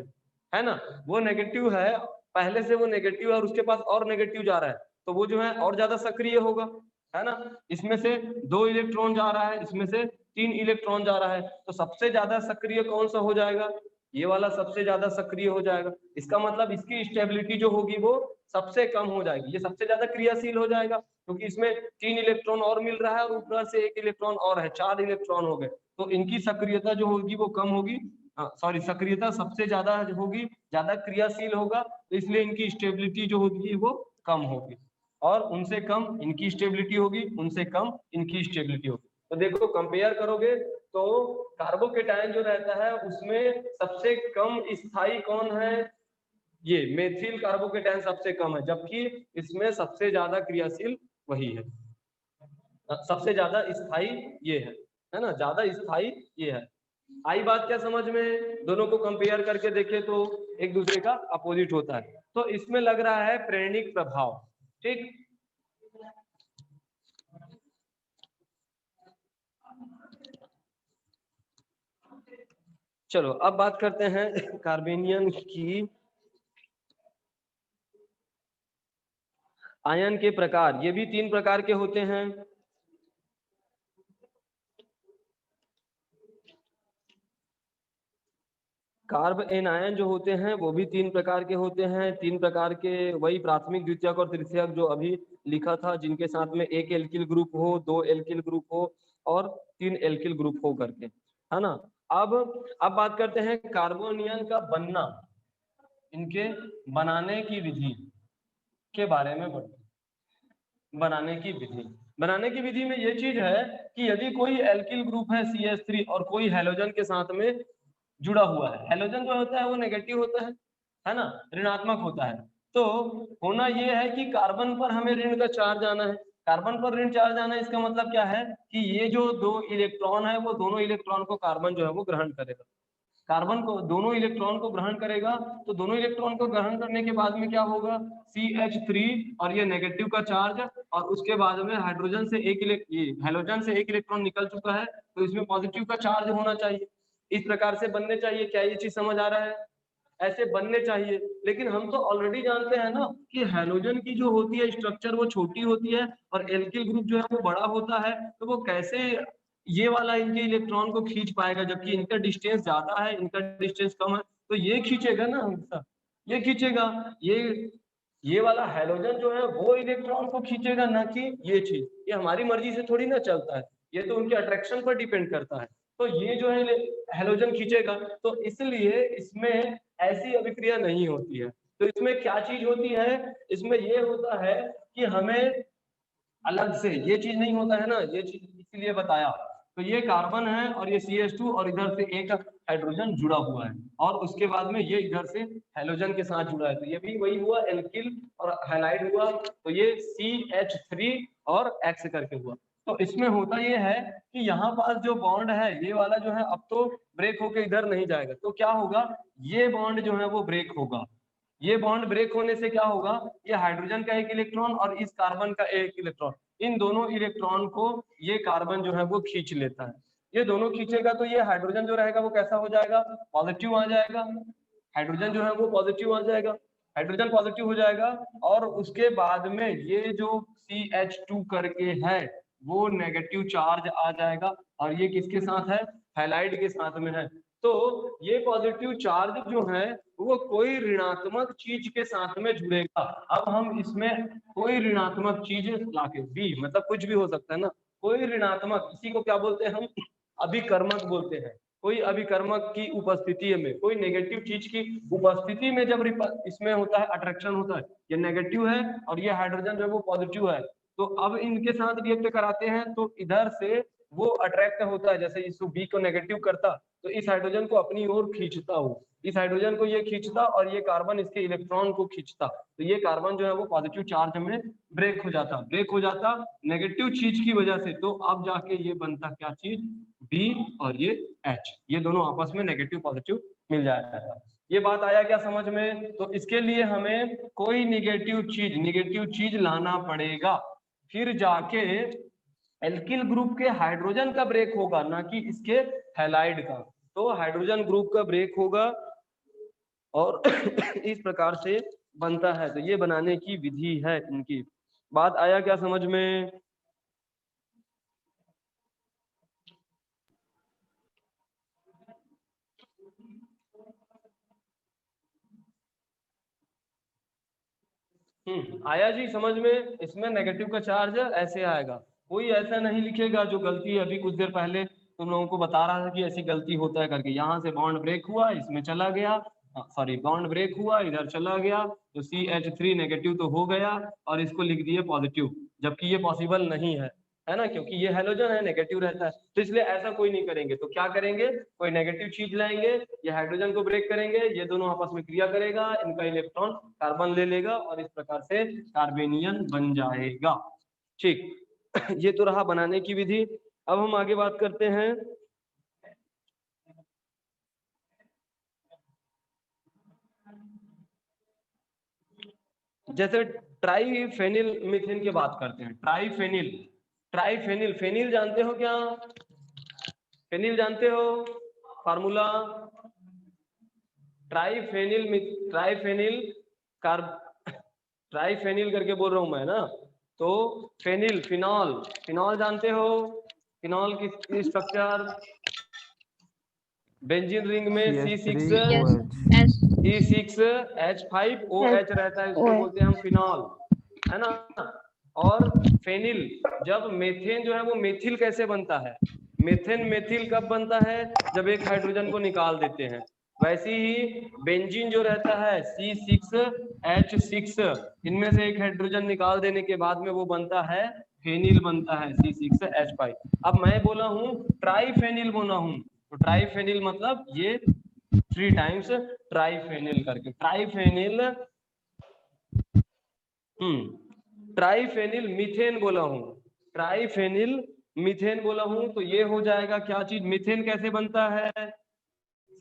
है ना, वो नेगेटिव है, पहले से वो नेगेटिव है और उसके पास और नेगेटिव जा रहा है, तो वो जो है और ज्यादा सक्रिय होगा, है ना। इसमें से 2 इलेक्ट्रॉन जा रहा है, इसमें से 3 इलेक्ट्रॉन जा रहा है, तो सबसे ज्यादा सक्रिय कौन सा हो जाएगा, ये वाला सबसे ज्यादा सक्रिय हो जाएगा। इसका मतलब इसकी स्टेबिलिटी जो होगी वो सबसे कम हो जाएगी, ये सबसे ज्यादा क्रियाशील हो जाएगा, क्योंकि इसमें 3 इलेक्ट्रॉन और मिल रहा है और ऊपर से 1 इलेक्ट्रॉन और है, 4 इलेक्ट्रॉन हो गए, तो इनकी सक्रियता जो होगी वो कम होगी, सॉरी सक्रियता सबसे ज्यादा होगी, ज्यादा क्रियाशील होगा, तो इसलिए इनकी स्टेबिलिटी जो होगी वो कम होगी, और उनसे कम इनकी स्टेबिलिटी होगी, उनसे कम इनकी स्टेबिलिटी होगी। तो देखो कंपेयर करोगे तो कार्बोकेटायन जो रहता है उसमें सबसे कम स्थायी कौन है, ये मेथिल कार्बोकेटायन सबसे कम है, जबकि इसमें सबसे ज्यादा क्रियाशील वही है, सबसे ज्यादा स्थायी ये है ना, ज्यादा स्थायी ये है। आई बात क्या समझ में, दोनों को कंपेयर करके देखे तो एक दूसरे का अपोजिट होता है। तो इसमें लग रहा है प्रेरणिक प्रभाव, ठीक। चलो अब बात करते हैं कार्बेनियन की आयन के प्रकार। ये भी 3 प्रकार के होते हैं। कार्ब एनायन जो होते हैं वो भी 3 प्रकार के होते हैं, 3 प्रकार के, वही प्राथमिक द्वितीयक और तृतीयक जो अभी लिखा था, जिनके साथ में 1 एल्किल ग्रुप हो, 2 एल्किल ग्रुप हो और 3 एल्किल ग्रुप हो करके, है ना। अब बात करते हैं कार्बोनियन का बनना, इनके बनाने की विधि के बारे में। बनाने की विधि में ये चीज है कि यदि कोई एल्किल ग्रुप है CH3 और कोई हैलोजन के साथ में जुड़ा हुआ है, हैलोजन जो होता है वो नेगेटिव होता है ना, ऋणात्मक होता है, तो होना ये है कि कार्बन पर हमें ऋण का चार्ज आना है, कार्बन पर ऋण चार्ज आना है, इसका मतलब क्या है कि ये जो 2 इलेक्ट्रॉन है वो दोनों इलेक्ट्रॉन को कार्बन जो है वो ग्रहण करेगा, कार्बन को, दोनों इलेक्ट्रॉन को ग्रहण करेगा, तो दोनों इलेक्ट्रॉन को ग्रहण करने के बाद में क्या होगा, CH3 और ये नेगेटिव का चार्ज, और उसके बाद में हाइड्रोजन से हैलोजन से 1 इलेक्ट्रॉन निकल चुका है, तो इसमें पॉजिटिव का चार्ज होना चाहिए, इस प्रकार से बनने चाहिए। क्या ये चीज समझ आ रहा है, ऐसे बनने चाहिए। लेकिन हम तो ऑलरेडी जानते हैं ना कि हैलोजन की जो होती है स्ट्रक्चर वो छोटी होती है और एल्किल ग्रुप जो है वो बड़ा होता है, तो वो कैसे ये वाला इनके इलेक्ट्रॉन को खींच पाएगा, जबकि इनका डिस्टेंस ज्यादा है, इनका डिस्टेंस कम है, तो ये खींचेगा ना हमेशा, ये खींचेगा, ये वाला हैलोजन जो है वो इलेक्ट्रॉन को खींचेगा, ना कि ये चीज, ये हमारी मर्जी से थोड़ी ना चलता है, ये तो उनके अट्रैक्शन पर डिपेंड करता है, तो ये जो है हैलोजन खींचेगा, तो इसलिए इसमें ऐसी अभिक्रिया नहीं होती है। तो इसमें क्या चीज होती है, इसमें ये होता है कि हमें अलग से ये चीज नहीं होता है ना, ये चीज इसलिए बताया तो ये कार्बन है और ये CH2 और इधर से एक हाइड्रोजन जुड़ा हुआ है और उसके बाद में ये इधर से हैलोजन के साथ जुड़ा है, तो ये भी वही हुआ एल्किल और हैलाइड हुआ, तो ये CH3 और X करके हुआ। तो इसमें होता ये है कि यहाँ पास जो बॉन्ड है ये वाला जो है अब तो ब्रेक होके इधर नहीं जाएगा, तो क्या होगा, ये बॉन्ड जो है वो ब्रेक होगा। ये बॉन्ड ब्रेक होने से क्या होगा, ये हाइड्रोजन का एक इलेक्ट्रॉन और इस कार्बन का एक इलेक्ट्रॉन, इन दोनों इलेक्ट्रॉन को ये कार्बन जो है वो खींच लेता है। ये दोनों खींचेगा तो ये हाइड्रोजन जो रहेगा वो कैसा हो जाएगा, पॉजिटिव आ जाएगा। हाइड्रोजन जो है वो पॉजिटिव आ जाएगा, हाइड्रोजन पॉजिटिव हो जाएगा और उसके बाद में ये जो CH2 करके है वो नेगेटिव चार्ज आ जाएगा और ये किसके साथ है, हैलाइड के साथ में है। तो ये पॉजिटिव चार्ज जो है वो कोई ऋणात्मक चीज के साथ में जुड़ेगा। अब हम इसमें कोई ऋणात्मक चीज लाके, बी मतलब कुछ भी हो सकता है ना, कोई ऋणात्मक, इसी को क्या बोलते हैं हम, अभिकर्मक बोलते हैं। कोई अभिकर्मक की उपस्थिति में, कोई नेगेटिव चीज की उपस्थिति में जब इसमें होता है अट्रैक्शन होता है, ये नेगेटिव है और ये हाइड्रोजन जो है वो पॉजिटिव है, तो अब इनके साथ रिएक्ट कराते हैं तो इधर से वो अट्रैक्ट होता है, जैसे इस बी को नेगेटिव करता तो इस हाइड्रोजन को अपनी ओर खींचता हो, इस हाइड्रोजन को ये खींचता और ये कार्बन इसके इलेक्ट्रॉन को खींचता, तो ये कार्बन जो है वो पॉजिटिव चार्ज में ब्रेक हो जाता नेगेटिव चीज की वजह से। तो अब जाके ये बनता क्या चीज, बी और ये H, ये दोनों आपस में नेगेटिव पॉजिटिव मिल जाएगा। ये बात आया क्या समझ में? तो इसके लिए हमें कोई नेगेटिव चीज लाना पड़ेगा, फिर जाके एल्किल ग्रुप के हाइड्रोजन का ब्रेक होगा, ना कि इसके हैलाइड का। तो हाइड्रोजन ग्रुप का ब्रेक होगा और इस प्रकार से बनता है। तो ये बनाने की विधि है इनकी। बात आया क्या समझ में? आया जी समझ में? इसमें नेगेटिव का चार्ज ऐसे आएगा, कोई ऐसा नहीं लिखेगा जो गलती अभी कुछ देर पहले तुम लोगों को बता रहा था कि ऐसी गलती होता है करके, यहाँ से बॉन्ड ब्रेक हुआ इसमें चला गया, सॉरी बॉन्ड ब्रेक हुआ इधर चला गया, तो CH3 नेगेटिव तो हो गया और इसको लिख दिए पॉजिटिव, जबकि ये पॉसिबल नहीं है ना, क्योंकि ये हैलोजन है नेगेटिव रहता है, तो इसलिए ऐसा कोई नहीं करेंगे। तो क्या करेंगे, कोई नेगेटिव चीज लाएंगे, ये हाइड्रोजन को ब्रेक करेंगे, ये दोनों आपस में क्रिया करेगा, इनका इलेक्ट्रॉन कार्बन ले लेगा और इस प्रकार से कार्बेनियन बन जाएगा। ठीक ये तो रहा बनाने की विधि। अब हम आगे बात करते हैं जैसे ट्राइफेनिल मीथेन की बात करते हैं। ट्राइफेनिल फेनिल जानते हो क्या, फेनिल जानते हो फार्मूला, ट्राइफेनिल करके बोल रहा हूं मैं ना, तो फेनिल फिनॉल जानते हो, फिनॉल की स्ट्रक्चर बेंजीन रिंग में C6H5OH रहता है, उसको बोलते हैं हम फिनॉल, है ना। और फेनिल, जब मेथेन जो है वो मेथिल कैसे बनता है, मेथिल कब बनता है, जब एक हाइड्रोजन को निकाल देते हैं। वैसे ही बेंजीन जो रहता है C6H6, इनमें से एक हाइड्रोजन निकाल देने के बाद में वो बनता है फेनिल, बनता है C6H5। अब मैं बोला हूँ ट्राइफेनिल बोला हूँ, तो ट्राइफेनिल मतलब ये 3 टाइम्स ट्राइफेनिल करके, ट्राइफेनिल मीथेन बोला हूँ, ट्राइफेनिल मीथेन बोला हूँ, तो ये हो जाएगा क्या चीज, मीथेन कैसे बनता है,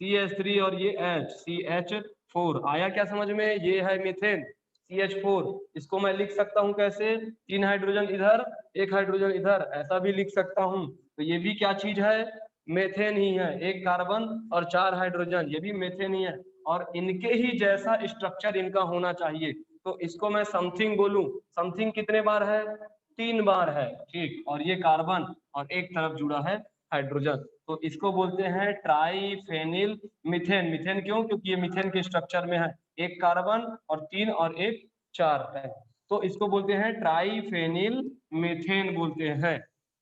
CH3 और ये H, CH4 आया क्या समझ में, ये है मीथेन CH4, इसको मैं लिख सकता हूँ कैसे, 3 हाइड्रोजन इधर 1 हाइड्रोजन इधर, ऐसा भी लिख सकता हूँ। तो ये भी क्या चीज है, मेथेन ही है, 1 कार्बन और 4 हाइड्रोजन, ये भी मेथेन ही है और इनके ही जैसा स्ट्रक्चर इनका होना चाहिए। तो इसको मैं समथिंग बोलूं, समथिंग कितने बार है, 3 बार है, ठीक, और ये कार्बन और एक तरफ जुड़ा है हाइड्रोजन, तो इसको बोलते हैं ट्राइफेनिल मीथेन। मीथेन क्यों, क्योंकि ये मीथेन के स्ट्रक्चर में है, 1 कार्बन और 3 और 1 4 है, तो इसको बोलते हैं ट्राइफेनिल मीथेन बोलते हैं।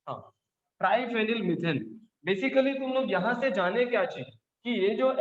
हाँ ट्राइफेनिल मीथेन। बेसिकली तुम लोग यहाँ से जाने क्या चीज कि ये जो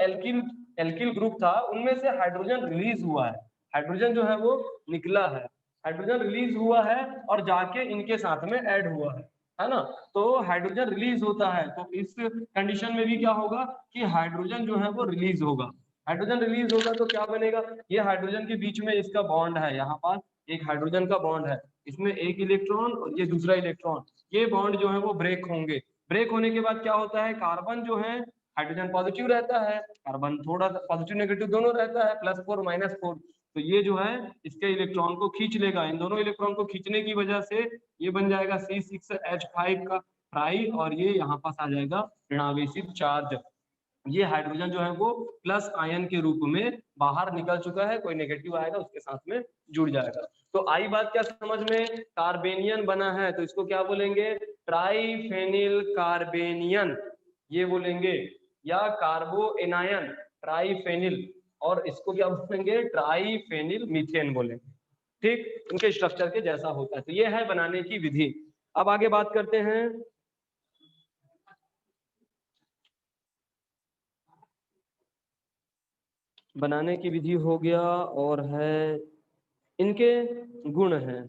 एल्किल ग्रुप था उनमें से हाइड्रोजन रिलीज हुआ है, हाइड्रोजन जो है वो निकला है, हाइड्रोजन रिलीज हुआ है और जाके इनके साथ में ऐड हुआ है। है ना, तो हाइड्रोजन रिलीज होता है। तो इस कंडीशन में भी क्या होगा कि हाइड्रोजन जो है वो रिलीज होगा। हाइड्रोजन रिलीज होगा तो क्या बनेगा, ये हाइड्रोजन के बीच में इसका बॉन्ड है, यहाँ पास एक हाइड्रोजन का बॉन्ड है, इसमें एक इलेक्ट्रॉन और ये दूसरा इलेक्ट्रॉन, ये बॉन्ड जो है वो ब्रेक होंगे। ब्रेक होने के बाद क्या होता है, कार्बन जो है, हाइड्रोजन पॉजिटिव रहता है, कार्बन थोड़ा पॉजिटिव नेगेटिव दोनों रहता है, +4 -4, तो ये जो है इसके इलेक्ट्रॉन को खींच लेगा। इन दोनों इलेक्ट्रॉन को खींचने की वजह से ये बन जाएगा C6H5 का ट्राई, और ये यहाँ पास आ जाएगा ऋणावेशित चार्ज। ये हाइड्रोजन जो है वो प्लस आयन के रूप में बाहर निकल चुका है, कोई नेगेटिव आएगा उसके साथ में जुड़ जाएगा। तो आई बात क्या समझ में, कार्बेनियन बना है तो इसको क्या बोलेंगे, ट्राइफेनिल कार्बेनियन ये बोलेंगे, या कार्बो एनायन ट्राइफेनिल, और इसको क्या बोलेंगे, ट्राइफेनिल मीथेन बोलेंगे। ठीक, इनके स्ट्रक्चर के जैसा होता है। तो ये है बनाने की विधि। अब आगे बात करते हैं, बनाने की विधि हो गया, और है इनके गुण हैं।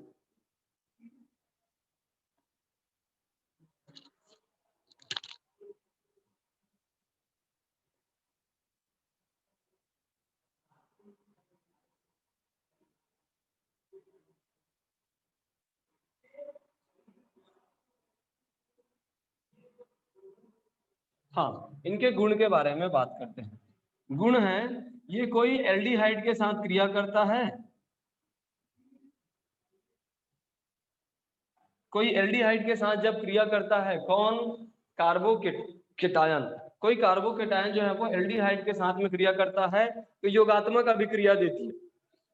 हाँ, इनके गुण के बारे में बात करते हैं। गुण है, ये कोई एल्डिहाइड के साथ क्रिया करता है, कोई एल्डिहाइड के साथ जब क्रिया करता है, कौन, कार्बोकेटायन, कोई कार्बोकेटायन जो है वो एल्डिहाइड के साथ में क्रिया करता है तो योगात्मक अभिक्रिया देती है।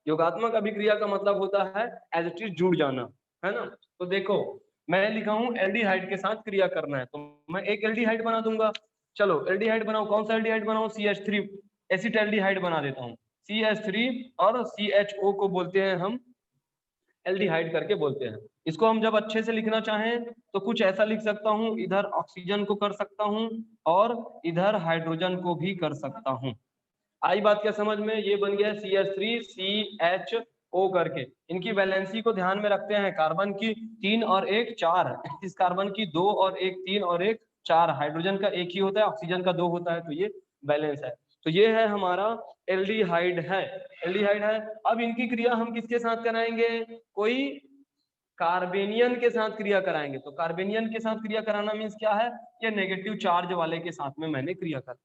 योगात्मक अभिक्रिया का मतलब होता है एज इट इज जुड़ जाना, है ना। तो देखो मैं लिखा हूं एल्डिहाइड के साथ क्रिया करना है, तो मैं एक एल्डिहाइड बना दूंगा। चलो एल्डिहाइड बनाओ, कौन सा एल्डिहाइड बनाओ, CH3 एसिटाल्डिहाइड बना देता हूँ। CH3 और CHO को बोलते हैं हम एल्डिहाइड करके बोलते हैं। इसको हम जब अच्छे से लिखना चाहें तो कुछ ऐसा लिख सकता हूं, इधर ऑक्सीजन को कर सकता हूं और इधर हाइड्रोजन को भी कर सकता हूं। आई बात क्या समझ में, ये बन गया CH3CHO करके। इनकी वैलेंसी को ध्यान में रखते हैं, कार्बन की 3 और 1 4, इस कार्बन की 2 और 1 3 और 1 4, हाइड्रोजन का 1 ही होता है, ऑक्सीजन का 2 होता है, तो ये बैलेंस है। तो ये है हमारा एल्डिहाइड है, एल्डिहाइड है। अब इनकी क्रिया हम किसके साथ कराएंगे, कोई कार्बेनियन के साथ क्रिया कराएंगे। तो कार्बेनियन के साथ क्रिया कराना मीन्स क्या है, ये नेगेटिव चार्ज वाले के साथ में मैंने क्रिया करा।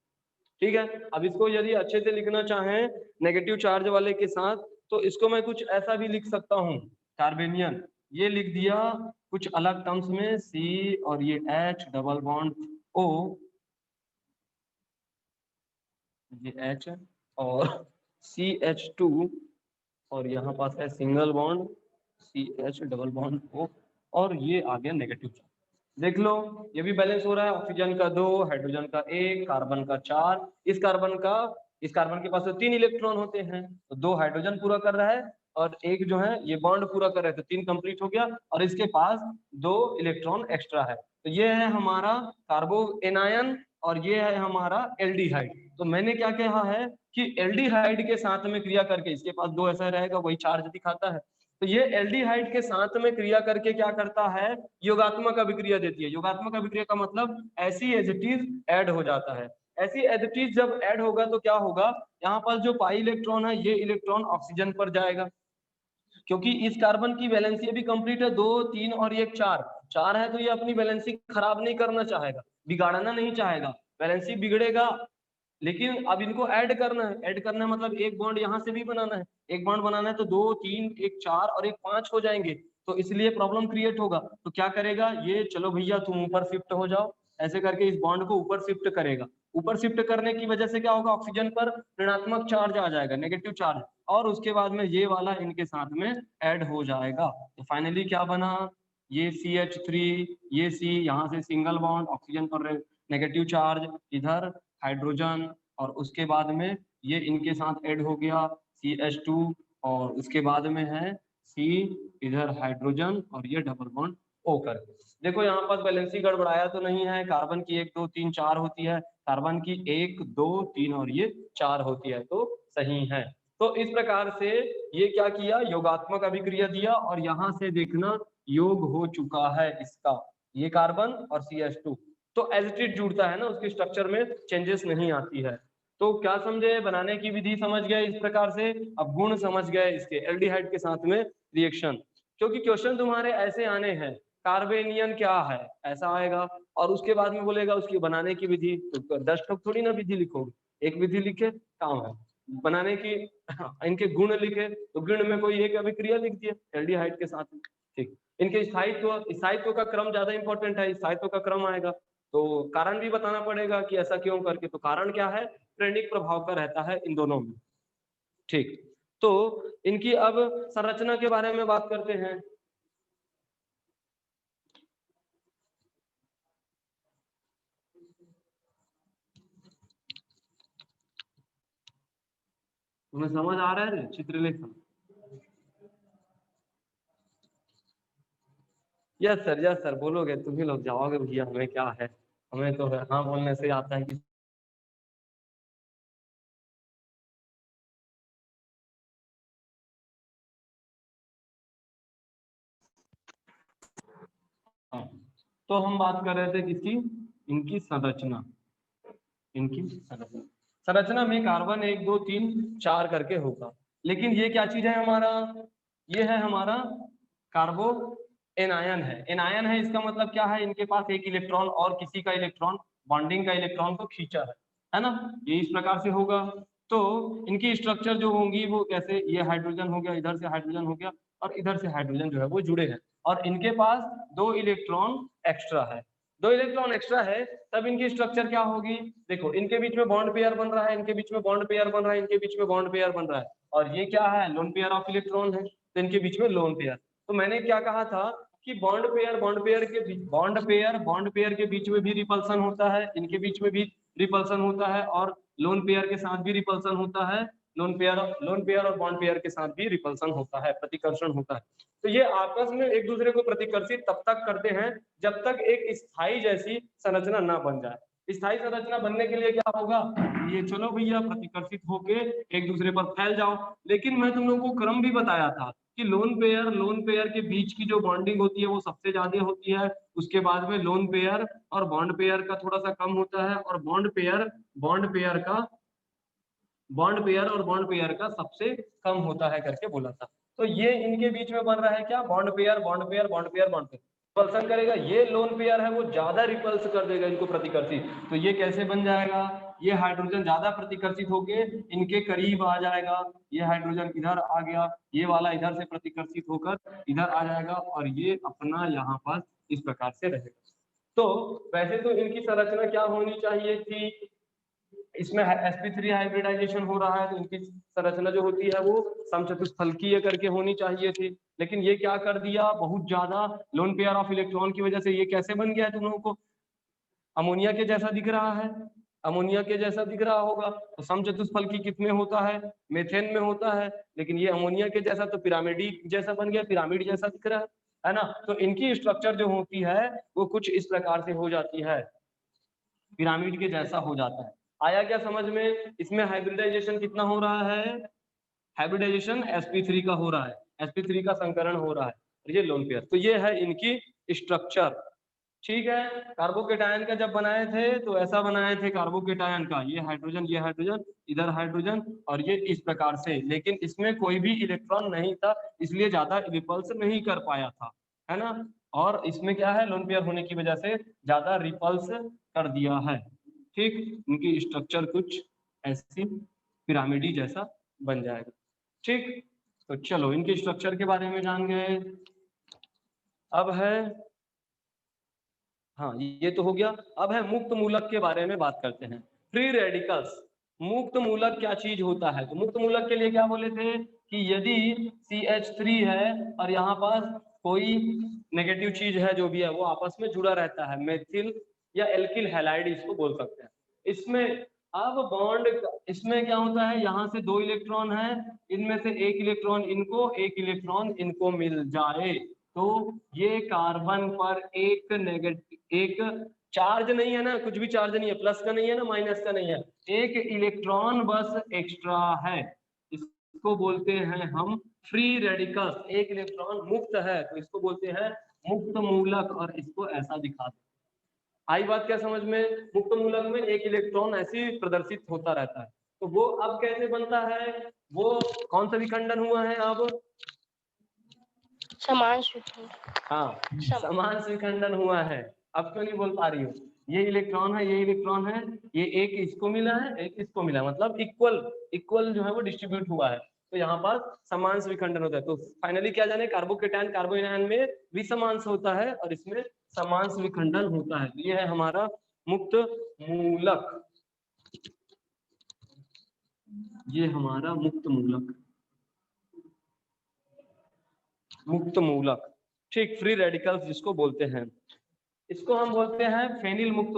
ठीक है, अब इसको यदि अच्छे से लिखना चाहें नेगेटिव चार्ज वाले के साथ, तो इसको मैं कुछ ऐसा भी लिख सकता हूँ, कार्बेनियन ये लिख दिया कुछ अलग टर्म्स में, C और ये H डबल बॉन्ड O, ये H और CH2, और यहाँ पास है single bond CH double bond O, और ये आ गया नेगेटिव चार्ज। देख लो ये भी बैलेंस हो रहा है, ऑक्सीजन का 2, हाइड्रोजन का 1, कार्बन का 4, इस कार्बन के पास तो 3 इलेक्ट्रॉन होते हैं, तो 2 हाइड्रोजन पूरा कर रहा है और एक जो है ये बॉन्ड पूरा कर रहा है, तो 3 कंप्लीट हो गया, और इसके पास 2 इलेक्ट्रॉन एक्स्ट्रा है। तो ये है हमारा कार्बो एनायन और ये है हमारा एल्डिहाइड। तो मैंने क्या कहा है कि एल्डिहाइड के साथ में क्रिया करके, इसके पास 2 ऐसा रहेगा, वही चार्ज दिखाता है, तो ये एल्डिहाइड के साथ में क्रिया करके क्या करता है, योगात्मक अभिक्रिया देती है। योगात्मक अभिक्रिया का मतलब ऐसी एज इट इज ऐड हो जाता है। ऐसी एज इट इज जब ऐड होगा तो क्या होगा, यहाँ पर जो पाई इलेक्ट्रॉन है ये इलेक्ट्रॉन ऑक्सीजन पर जाएगा, क्योंकि इस कार्बन की वैलेंसी अभी कंप्लीट है, 2 3 और 1 4 4 है, तो ये अपनी वैलेंसी खराब नहीं करना चाहेगा, बिगाड़ना नहीं चाहेगा, वैलेंसी बिगड़ेगा। लेकिन अब इनको ऐड करना है, ऐड करना है मतलब एक बॉन्ड यहाँ से भी बनाना है, एक बॉन्ड बनाना है तो 2 3 1 4 और 1 5 हो जाएंगे, तो इसलिए प्रॉब्लम क्रिएट होगा। तो क्या करेगा ये, चलो भैया तुम ऊपर शिफ्ट हो जाओ, ऐसे करके इस बॉन्ड को ऊपर शिफ्ट करेगा। ऊपर शिफ्ट करने की वजह से क्या होगा, ऑक्सीजन पर ऋणात्मक चार्ज आ जाएगा, नेगेटिव चार्ज, और उसके बाद में ये वाला इनके साथ में ऐड हो जाएगा। तो फाइनली क्या बना, ये CH3, ये C, यहाँ से सिंगल बॉन्ड, ऑक्सीजन पर नेगेटिव चार्ज, इधर हाइड्रोजन, और उसके बाद में ये इनके साथ ऐड हो गया CH2, और उसके बाद में है C, इधर हाइड्रोजन, और ये डबल बॉन्ड O करके। देखो यहाँ पर बैलेंसी गड़बड़ाया तो नहीं है, कार्बन की 1 2 3 4 होती है, कार्बन की 1 2 3 और ये 4 होती है, तो सही है। तो इस प्रकार से ये क्या किया, योगात्मक अभिक्रिया दिया, और यहाँ से देखना योग हो चुका है इसका, ये कार्बन और CH2 तो एज इट इज जुड़ता है ना, उसके स्ट्रक्चर में चेंजेस नहीं आती है। तो क्या समझे, बनाने की विधि समझ गए इस प्रकार से। अब गुण समझ गए इसके, एल्डिहाइड के साथ में रिएक्शन, क्योंकि क्वेश्चन तुम्हारे ऐसे आने हैं, कार्बेनियन क्या है ऐसा आएगा, और उसके बाद में बोलेगा उसकी बनाने की विधि, तो 10 ठोक थोड़ी ना विधि लिखोगे, एक विधि लिखे काम है बनाने की। इनके गुण लिखे तो गुण में कोई एक अभिक्रिया लिख दिया एल्डिहाइड के साथ में, ठीक। इनके स्थायित्व का क्रम ज्यादा इंपॉर्टेंट है, स्थायित्व का क्रम आएगा, तो कारण भी बताना पड़ेगा कि ऐसा क्यों करके। तो कारण क्या है, ट्रेनिक प्रभाव का रहता है इन दोनों में, ठीक। तो इनकी अब संरचना के बारे में बात करते हैं। तुम्हें समझ आ रहा है चित्रलेखन? यस सर बोलोगे, तुम ही लोग जाओगे भैया, हमें क्या है, हमें तो हाँ बोलने से आता है कि हाँ। तो हम बात कर रहे थे किसकी, इनकी संरचना, संरचना में कार्बन 1 2 3 4 करके होगा, लेकिन ये क्या चीज है हमारा, ये है हमारा कार्बो एनायन है। एनायन है इसका मतलब क्या है, इनके पास एक इलेक्ट्रॉन और किसी का इलेक्ट्रॉन बॉन्डिंग का इलेक्ट्रॉन को खींचा है ना, ये इस प्रकार से होगा। तो इनकी स्ट्रक्चर जो होंगी वो कैसे, ये हाइड्रोजन हो गया, इधर से हाइड्रोजन हो गया, और इधर से हाइड्रोजन जो है वो जुड़े हैं, और इनके पास 2 इलेक्ट्रॉन एक्स्ट्रा है, 2 इलेक्ट्रॉन एक्स्ट्रा है, तब इनकी स्ट्रक्चर क्या होगी। देखो इनके बीच में बॉन्ड पेयर बन रहा है, इनके बीच में बॉन्ड पेयर बन रहा है, इनके बीच में बॉन्ड पेयर बन रहा है, और ये क्या है, लोन पेयर ऑफ इलेक्ट्रॉन है, तो इनके बीच में लोन पेयर। तो मैंने क्या कहा था कि बॉन्ड पेयर के बीच, बॉन्ड पेयर के बीच में भी रिपल्सन होता है, इनके बीच में भी रिपल्सन होता है, और लोन पेयर के साथ भी रिपल्सन होता है, लोन पेयर और बॉन्ड पेयर के साथ भी रिपल्सन होता है, प्रतिकर्षण होता है। तो ये आपस में एक दूसरे को प्रतिकर्षित तब तक करते हैं जब तक एक स्थायी जैसी संरचना ना बन जाए। स्थायी संरचना बनने के लिए क्या होगा, ये चलो भैया प्रतिकर्षित होके एक दूसरे पर फैल जाओ। लेकिन मैं तुम लोगों को क्रम भी बताया था कि लोन पेयर के बीच की जो बॉन्डिंग होती है वो सबसे ज्यादा होती है, उसके बाद में लोन पेयर और बॉन्ड पेयर का थोड़ा सा कम होता है, और बॉन्ड पेयर का सबसे कम होता है करके बोला था। तो ये इनके बीच में बन रहा है क्या, बॉन्ड पेयर रिपल्सन करेगा, ये लोन पेयर है वो ज्यादा रिपल्स कर देगा इनको प्रतिकर्षित। तो ये कैसे बन जाएगा, ये हाइड्रोजन ज्यादा प्रतिकर्षित होके इनके करीब आ जाएगा, ये हाइड्रोजन इधर आ गया, ये वाला इधर से प्रतिकर्षित होकर इधर आ जाएगा, और ये अपना यहाँ पर इस प्रकार से रहेगा। तो वैसे तो इनकी संरचना क्या होनी चाहिए थी, इसमें sp3 हाइब्रिडाइजेशन हो रहा है, तो इनकी संरचना जो होती है वो समचतुष्फलकीय करके होनी चाहिए थी, लेकिन ये क्या कर दिया, बहुत ज्यादा लोन पेयर ऑफ इलेक्ट्रॉन की वजह से ये कैसे बन गया है, तुम लोगों को अमोनिया के जैसा दिख रहा है, अमोनिया के जैसा दिख रहा होगा। तो समचतुष्फलकी किसमें होता है, मेथेन में होता है, लेकिन ये अमोनिया के जैसा तो पिरामिडी जैसा बन गया, पिरामिड जैसा दिख रहा है ना। तो इनकी स्ट्रक्चर जो होती है वो कुछ इस प्रकार से हो जाती है, पिरामिड के जैसा हो जाता है। आया क्या समझ में, इसमें हाइब्रिडाइजेशन कितना हो रहा है, हाइब्रिडाइजेशन sp3 का हो रहा है, sp3 का संकरण हो रहा है, और ये लोन पेयर। तो ये है इनकी स्ट्रक्चर, ठीक है। कार्बोकेटायन का जब बनाए थे तो ऐसा बनाए थे कार्बोकेटायन का, ये हाइड्रोजन इधर हाइड्रोजन, और ये इस प्रकार से, लेकिन इसमें कोई भी इलेक्ट्रॉन नहीं था, इसलिए ज्यादा रिपल्स नहीं कर पाया था, है ना। और इसमें क्या है, लोन पेयर होने की वजह से ज्यादा रिपल्स कर दिया है, ठीक। इनकी स्ट्रक्चर कुछ ऐसी पिरामिडी जैसा बन जाएगा, ठीक। तो चलो इनके स्ट्रक्चर के बारे में जान गए। अब है, हाँ ये तो हो गया। अब है मुक्त मूलक के बारे में बात करते हैं, फ्री रेडिकल्स। मुक्त मूलक क्या चीज होता है, तो मुक्त मूलक के लिए क्या बोले थे कि यदि CH3 है और यहाँ पास कोई नेगेटिव चीज है जो भी है वो आपस में जुड़ा रहता है, मेथिल या एल्किल हैलाइड इसको बोल सकते हैं। इसमें अब बॉन्ड, इसमें क्या होता है, यहाँ से 2 इलेक्ट्रॉन है, इनमें से एक इलेक्ट्रॉन इनको मिल जाए तो ये कार्बन पर एक चार्ज नहीं है ना, कुछ भी चार्ज नहीं है, प्लस का नहीं है ना, माइनस का नहीं है, एक इलेक्ट्रॉन बस एक्स्ट्रा है, इसको बोलते हैं हम फ्री रेडिकल्स। एक इलेक्ट्रॉन मुक्त है तो इसको बोलते हैं मुक्त मूलक, और इसको ऐसा दिखा दो। आई बात क्या समझ में? मुक्त मूलक में एक इलेक्ट्रॉन ऐसे प्रदर्शित होता रहता है। तो वो अब कैसे बनता है? वो कौन सा विखंडन हुआ है अब? समान स्वीखंडन। हाँ, समान विखंडन हुआ है। अब क्यों नहीं बोल पा रही हो? ये इलेक्ट्रॉन है, ये इलेक्ट्रॉन है, ये एक इसको मिला है, एक इसको मिला है, मतलब इक्वल जो है वो डिस्ट्रीब्यूट हुआ है। तो यहाँ पर समान विखंडन होता है। तो फाइनली क्या जाने, कार्बोकेटायन कार्बोएनायन में विसमांश होता है और इसमें समान विखंडन होता है। ये है हमारा मुक्त मूलक, ये हमारा मुक्त मूलक, मुक्त मूलक। ठीक, फ्री रेडिकल्स जिसको बोलते हैं, इसको हम बोलते हैं फेनिल मुक्त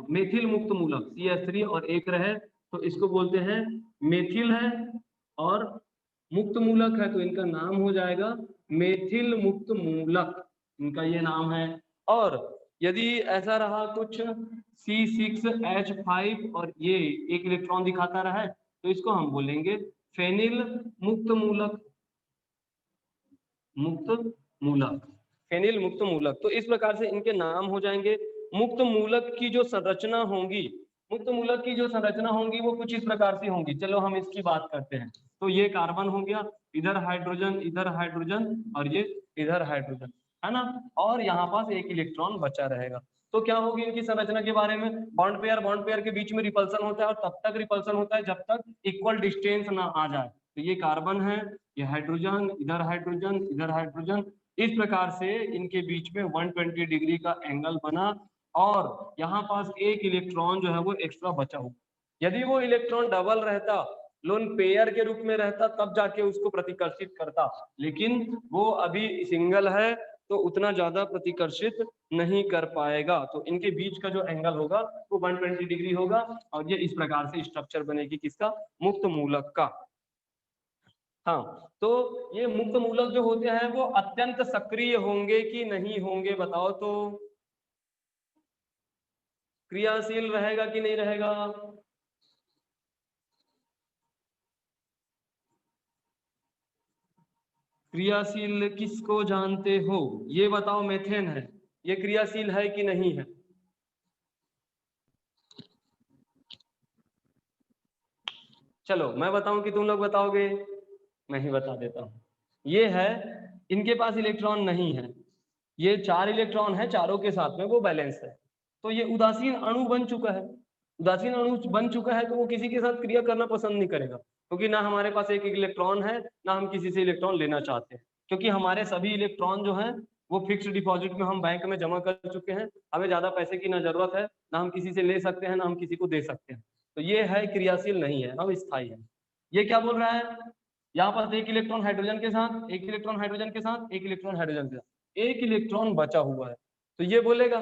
मेथिल मुक्त मूलक। CH3 और एक रहे तो इसको बोलते हैं मेथिल है, और मुक्त मूलक है तो इनका नाम हो जाएगा मेथिल मुक्त मूलक, इनका ये नाम है। और यदि ऐसा रहा कुछ C6H5 और ये एक इलेक्ट्रॉन दिखाता रहा है तो इसको हम बोलेंगे फेनिल मुक्त मूलक, मुक्त मूलक, फेनिल मुक्त मूलक। तो इस प्रकार से इनके नाम हो जाएंगे। मुक्त मूलक की जो संरचना होंगी, मुक्त मूलक की जो संरचना होंगी वो कुछ इस प्रकार से होंगी। चलो हम इसकी बात करते हैं। तो ये कार्बन हो गया, इधर हाइड्रोजन और ये इधर हाइड्रोजन, है ना, और यहाँ पास एक इलेक्ट्रॉन बचा रहेगा। तो क्या होगी इनकी संरचना के बारे में? बॉन्ड पेयर के बीच में रिपल्सन होता है, और तब तक रिपल्सन होता है जब तक इक्वल डिस्टेंस ना आ जाए। तो ये कार्बन है, ये हाइड्रोजन, इधर हाइड्रोजन, इस प्रकार से इनके बीच में 120 डिग्री का एंगल बना, और यहाँ पास एक इलेक्ट्रॉन जो है वो एक्स्ट्रा बचा हुआ। यदि वो इलेक्ट्रॉन डबल रहता, लोन पेयर के रूप में रहता, तब जाके उसको प्रतिकर्षित करता, लेकिन वो अभी सिंगल है तो उतना ज्यादा प्रतिकर्षित नहीं कर पाएगा। तो इनके बीच का जो एंगल होगा वो 120 डिग्री होगा, और ये इस प्रकार से स्ट्रक्चर बनेगी किसका? मुक्त मूलक का। हाँ, तो ये मुक्त मूलक जो होते हैं वो अत्यंत सक्रिय होंगे कि नहीं होंगे, बताओ तो? क्रियाशील रहेगा कि नहीं रहेगा? क्रियाशील किसको जानते हो? ये बताओ, मेथेन है, ये क्रियाशील है कि नहीं है? चलो मैं बताऊं कि तुम लोग बताओगे? मैं ही बता देता हूँ। ये है, इनके पास इलेक्ट्रॉन नहीं है, ये 4 इलेक्ट्रॉन है, चारों के साथ में वो बैलेंस है। तो ये उदासीन अणु बन चुका है, उदासीन अणु बन चुका है तो वो किसी के साथ क्रिया करना पसंद नहीं करेगा, क्योंकि ना हमारे पास एक इलेक्ट्रॉन है, ना हम किसी से इलेक्ट्रॉन लेना चाहते हैं, क्योंकि हमारे सभी इलेक्ट्रॉन जो हैं वो फिक्स्ड डिपॉजिट में हम बैंक में जमा कर चुके हैं। हमें ज्यादा पैसे की ना जरूरत है, ना हम किसी से ले सकते हैं, ना हम किसी को दे सकते हैं। तो ये है क्रियाशील नहीं है, अब स्थायी है। ये क्या बोल रहा है? यहाँ पास एक इलेक्ट्रॉन हाइड्रोजन के साथ, एक इलेक्ट्रॉन हाइड्रोजन के साथ, एक इलेक्ट्रॉन हाइड्रोजन के साथ, एक इलेक्ट्रॉन बचा हुआ है। तो ये बोलेगा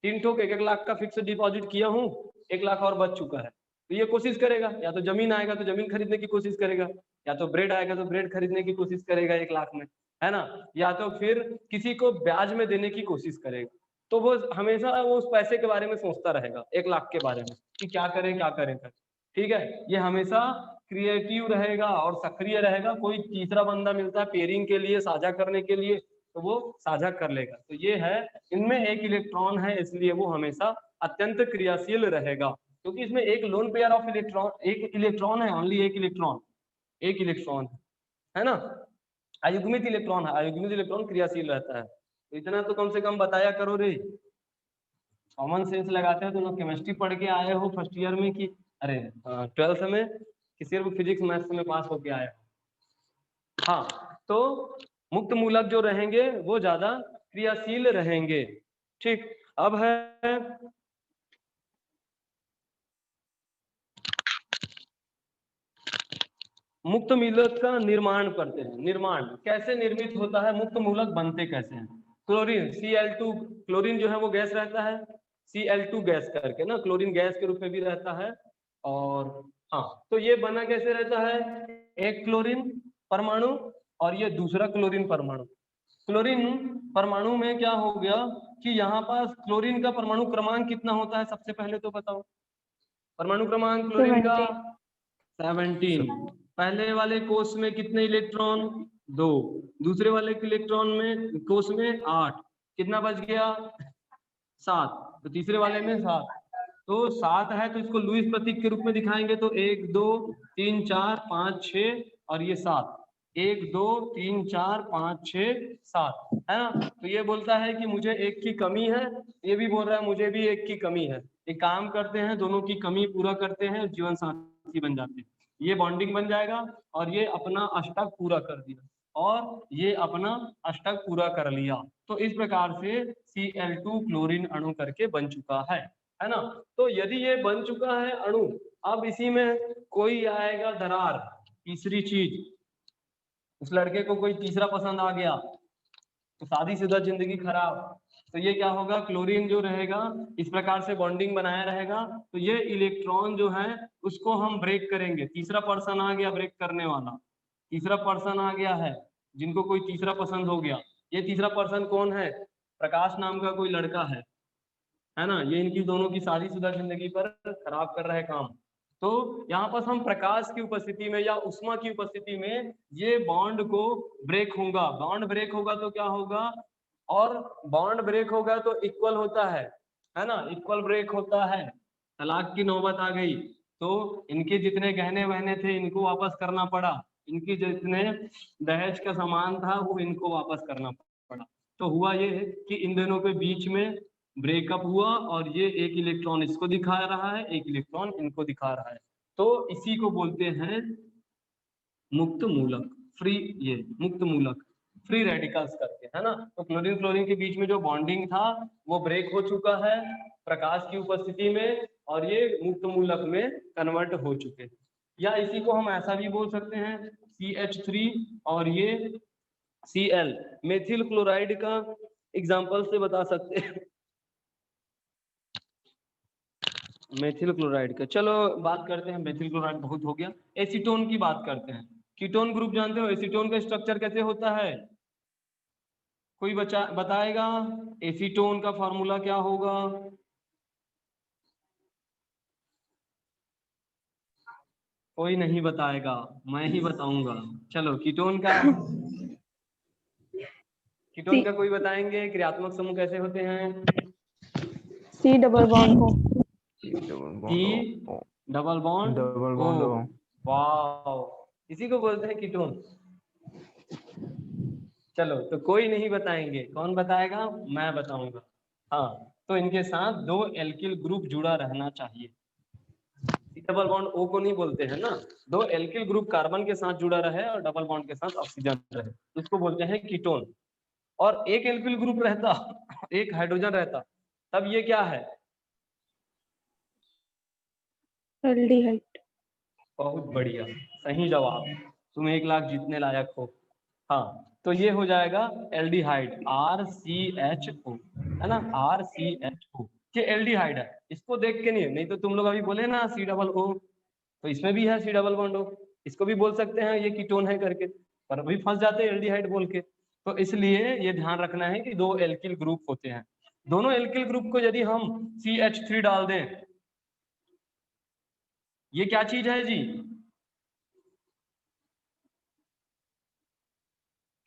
3 ठोक 1 लाख का फिक्स डिपॉजिट किया हूँ, 1 लाख और बच चुका है। तो ये कोशिश करेगा, या तो जमीन आएगा तो जमीन खरीदने की कोशिश करेगा, या तो ब्रेड आएगा तो ब्रेड खरीदने की कोशिश करेगा 1 लाख में, है ना, या तो फिर किसी को ब्याज में देने की कोशिश करेगा। तो वो हमेशा वो उस पैसे के बारे में सोचता रहेगा, 1 लाख के बारे में, कि क्या करें क्या करें कर। ठीक है, ये हमेशा क्रिएटिव रहेगा और सक्रिय रहेगा। कोई तीसरा बंदा मिलता है पेयरिंग के लिए, साझा करने के लिए, तो वो साझा कर लेगा। तो ये है, इनमें एक इलेक्ट्रॉन है इसलिए वो हमेशा अत्यंत क्रियाशील रहेगा, क्योंकि इसमें एक लोन पेयर ऑफ इलेक्ट्रॉन, एक इलेक्ट्रॉन है, ओनली एक इलेक्ट्रॉन है ना, अयुग्मित इलेक्ट्रॉन है, अयुग्मित इलेक्ट्रॉन क्रियाशील रहता है। तो इतना तो कम से कम बताया करो रे, कॉमन सेंस लगाते हो। तो लोग केमिस्ट्री पढ़ के आए हो फर्स्ट ईयर में कि अरे 12th में, कि सिर्फ फिजिक्स मैथ्स में पास होके आए हो? हाँ, तो मुक्त मूलक जो रहेंगे वो ज्यादा क्रियाशील रहेंगे। ठीक, अब है मुक्त मूलक का निर्माण करते हैं। निर्माण कैसे निर्मित होता है, मुक्त मूलक बनते कैसे हैं? क्लोरीन Cl2, क्लोरीन जो है वो गैस रहता है, Cl2 गैस करके ना, क्लोरीन गैस के रूप में भी रहता है। और हाँ, तो ये बना कैसे रहता है? एक क्लोरीन परमाणु और ये दूसरा क्लोरीन परमाणु। क्लोरीन परमाणु में क्या हो गया कि यहाँ पास क्लोरीन का परमाणु क्रमांक कितना होता है, सबसे पहले तो बताओ। परमाणु क्रमांक क्लोरीन का 17। पहले वाले कोष में कितने इलेक्ट्रॉन? 2, दूसरे वाले के इलेक्ट्रॉन में कोष में 8, कितना बच गया 7, तो तीसरे वाले में 7, तो 7 है तो इसको लुईस प्रतीक के रूप में दिखाएंगे तो 1 2 3 4 5 6 और ये 7, 1 2 3 4 5 6 7 है ना। तो ये बोलता है कि मुझे एक की कमी है, ये भी बोल रहा है मुझे भी एक की कमी है, एक काम करते हैं दोनों की कमी पूरा करते हैं, जीवन साथी बन जाते हैं। ये बॉन्डिंग बन जाएगा और ये अपना अष्टक पूरा कर दिया और ये अपना अष्टक पूरा कर लिया। तो इस प्रकार से Cl2 क्लोरीन अणु करके बन चुका है ना। तो यदि ये बन चुका है अणु, अब इसी में कोई आएगा दरार, तीसरी चीज, उस लड़के को कोई तीसरा पसंद आ गया तो शादी शुदा जिंदगी खराब। तो ये क्या होगा, क्लोरीन जो रहेगा इस प्रकार से बॉन्डिंग बनाया रहेगा, तो ये इलेक्ट्रॉन जो है उसको हम ब्रेक करेंगे। तीसरा पर्सन आ गया ब्रेक करने वाला, तीसरा पर्सन आ गया है, जिनको कोई तीसरा पसंद हो गया। ये तीसरा पर्सन कौन है, प्रकाश नाम का कोई लड़का है ना। ये इनकी दोनों की शादीशुदा जिंदगी पर खराब कर रहा है काम। तो यहाँ पर हम प्रकाश की उपस्थिति में या उष्मा की उपस्थिति में ये बॉन्ड को ब्रेक होगा, बॉन्ड ब्रेक होगा तो क्या होगा, और बॉन्ड ब्रेक होगा तो इक्वल होता है ना, इक्वल ब्रेक होता है। तलाक की नौबत आ गई तो इनके जितने गहने वहने थे इनको वापस करना पड़ा, इनकी जितने दहेज का सामान था वो इनको वापस करना पड़ा। तो हुआ ये कि इन दोनों के बीच में ब्रेकअप हुआ और ये एक इलेक्ट्रॉन इसको दिखा रहा है, एक इलेक्ट्रॉन इनको दिखा रहा है। तो इसी को बोलते हैं मुक्त मूलक, फ्री, ये मुक्त मूलक, फ्री रेडिकल्स करके, है ना। तो क्लोरीन क्लोरीन के बीच में जो बॉन्डिंग था वो ब्रेक हो चुका है प्रकाश की उपस्थिति में और ये मुक्त मूलक में कन्वर्ट हो चुके। या इसी को हम ऐसा भी बोल सकते हैं CH3 और ये Cl, मेथिल क्लोराइड का एग्जांपल से बता सकते हैं मेथिल क्लोराइड का। चलो बात करते हैं, मेथिल क्लोराइड बहुत हो गया, एसीटोन की बात करते हैं। कीटोन ग्रुप जानते हो, एसीटोन का स्ट्रक्चर कैसे होता है, कोई बताएगा एसीटोन का फॉर्मूला क्या होगा? कोई नहीं बताएगा, मैं ही बताऊंगा। चलो कीटोन का कोई बताएंगे, क्रियात्मक समूह कैसे होते हैं? C डबल बॉन्ड हो, डबल बॉन्ड हो। वाओ, इसी को बोलते हैं कीटोन। चलो तो कोई नहीं बताएंगे, कौन बताएगा, मैं बताऊंगा। हाँ, तो इनके साथ 2 एल्किल ग्रुप जुड़ा रहना चाहिए। डबल बॉन्ड O को नहीं बोलते हैं ना, 2 एल्किल ग्रुप कार्बन के साथ जुड़ा रहे और डबल बॉन्ड के साथ ऑक्सीजन रहे, इसको बोलते हैं कीटोन। और एक एल्किल ग्रुप रहता, एक हाइड्रोजन रहता, तब ये क्या है? एल्डिहाइड। बहुत बढ़िया, सही जवाब, तुम 1 लाख जीतने लायक हो। हाँ, तो ये हो जाएगा एल्डिहाइड, RCHO, है ना, RCHO, ये एल्डिहाइड है। इसको देख के नहीं तो तुम लोग अभी बोले ना C डबल O, तो इसमें भी है C डबल बॉन्ड O, इसको भी बोल सकते हैं ये कीटोन है करके, पर अभी फंस जाते हैं एल्डिहाइड बोल के। तो इसलिए ये ध्यान रखना है कि 2 एल्किल ग्रुप होते हैं, दोनों एल्किल ग्रुप को यदि हम CH3 डाल दें, ये क्या चीज है जी,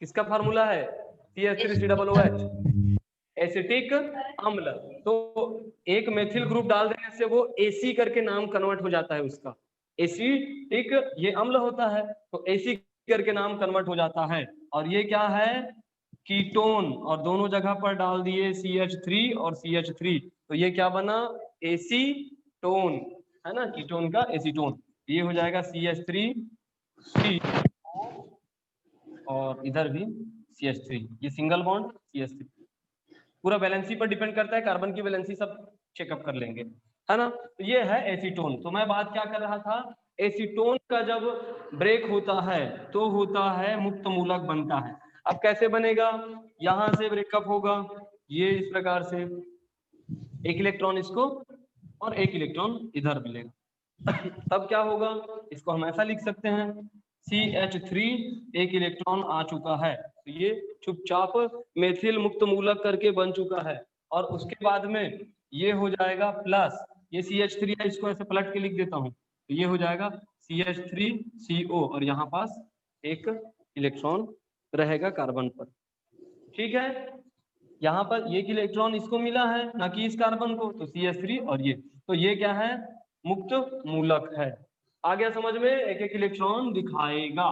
किसका फार्मूला है? CH3COOH, एसिटिक अम्ल। तो एक मेथिल ग्रुप डाल देने से वो AC करके नाम कन्वर्ट हो जाता है उसका, एसिटिक ये अम्ल होता है तो AC करके नाम कन्वर्ट हो जाता है, और ये क्या है, कीटोन। और दोनों जगह पर डाल दिए CH3 और CH3, तो ये क्या बना, एसीटोन, है ना, कीटोन का एसीटोन। ये हो जाएगा CH3 और इधर भी CH3, ये सिंगल बॉन्ड CH3। पूरा वैलेंसी पर डिपेंड करता है, कार्बन की वैलेंसी सब चेकअप कर लेंगे, है ना। तो ये है एसीटोन। तो मैं बात क्या कर रहा था, एसीटोन का जब ब्रेक होता है तो होता है मुक्त मूलक बनता है। अब कैसे बनेगा, यहां से ब्रेकअप होगा, ये इस प्रकार से, एक इलेक्ट्रॉन इसको और एक इलेक्ट्रॉन इधर मिलेगा। तब क्या होगा, इसको हम ऐसा लिख सकते हैं, CH3 एक इलेक्ट्रॉन आ चुका है, तो ये चुपचाप मेथिल मुक्त मूलक करके बन चुका है। और उसके बाद में ये हो जाएगा प्लस, ये CH3 है, इसको ऐसे पलट के लिख देता हूँ, तो ये हो जाएगा CH3CO और यहाँ पास एक इलेक्ट्रॉन रहेगा कार्बन पर। ठीक है, यहाँ पर एक इलेक्ट्रॉन इसको मिला है ना कि इस कार्बन को, तो CH3 और ये, तो ये क्या है, मुक्त मूलक है। आ गया समझ में, एक एक इलेक्ट्रॉन दिखाएगा।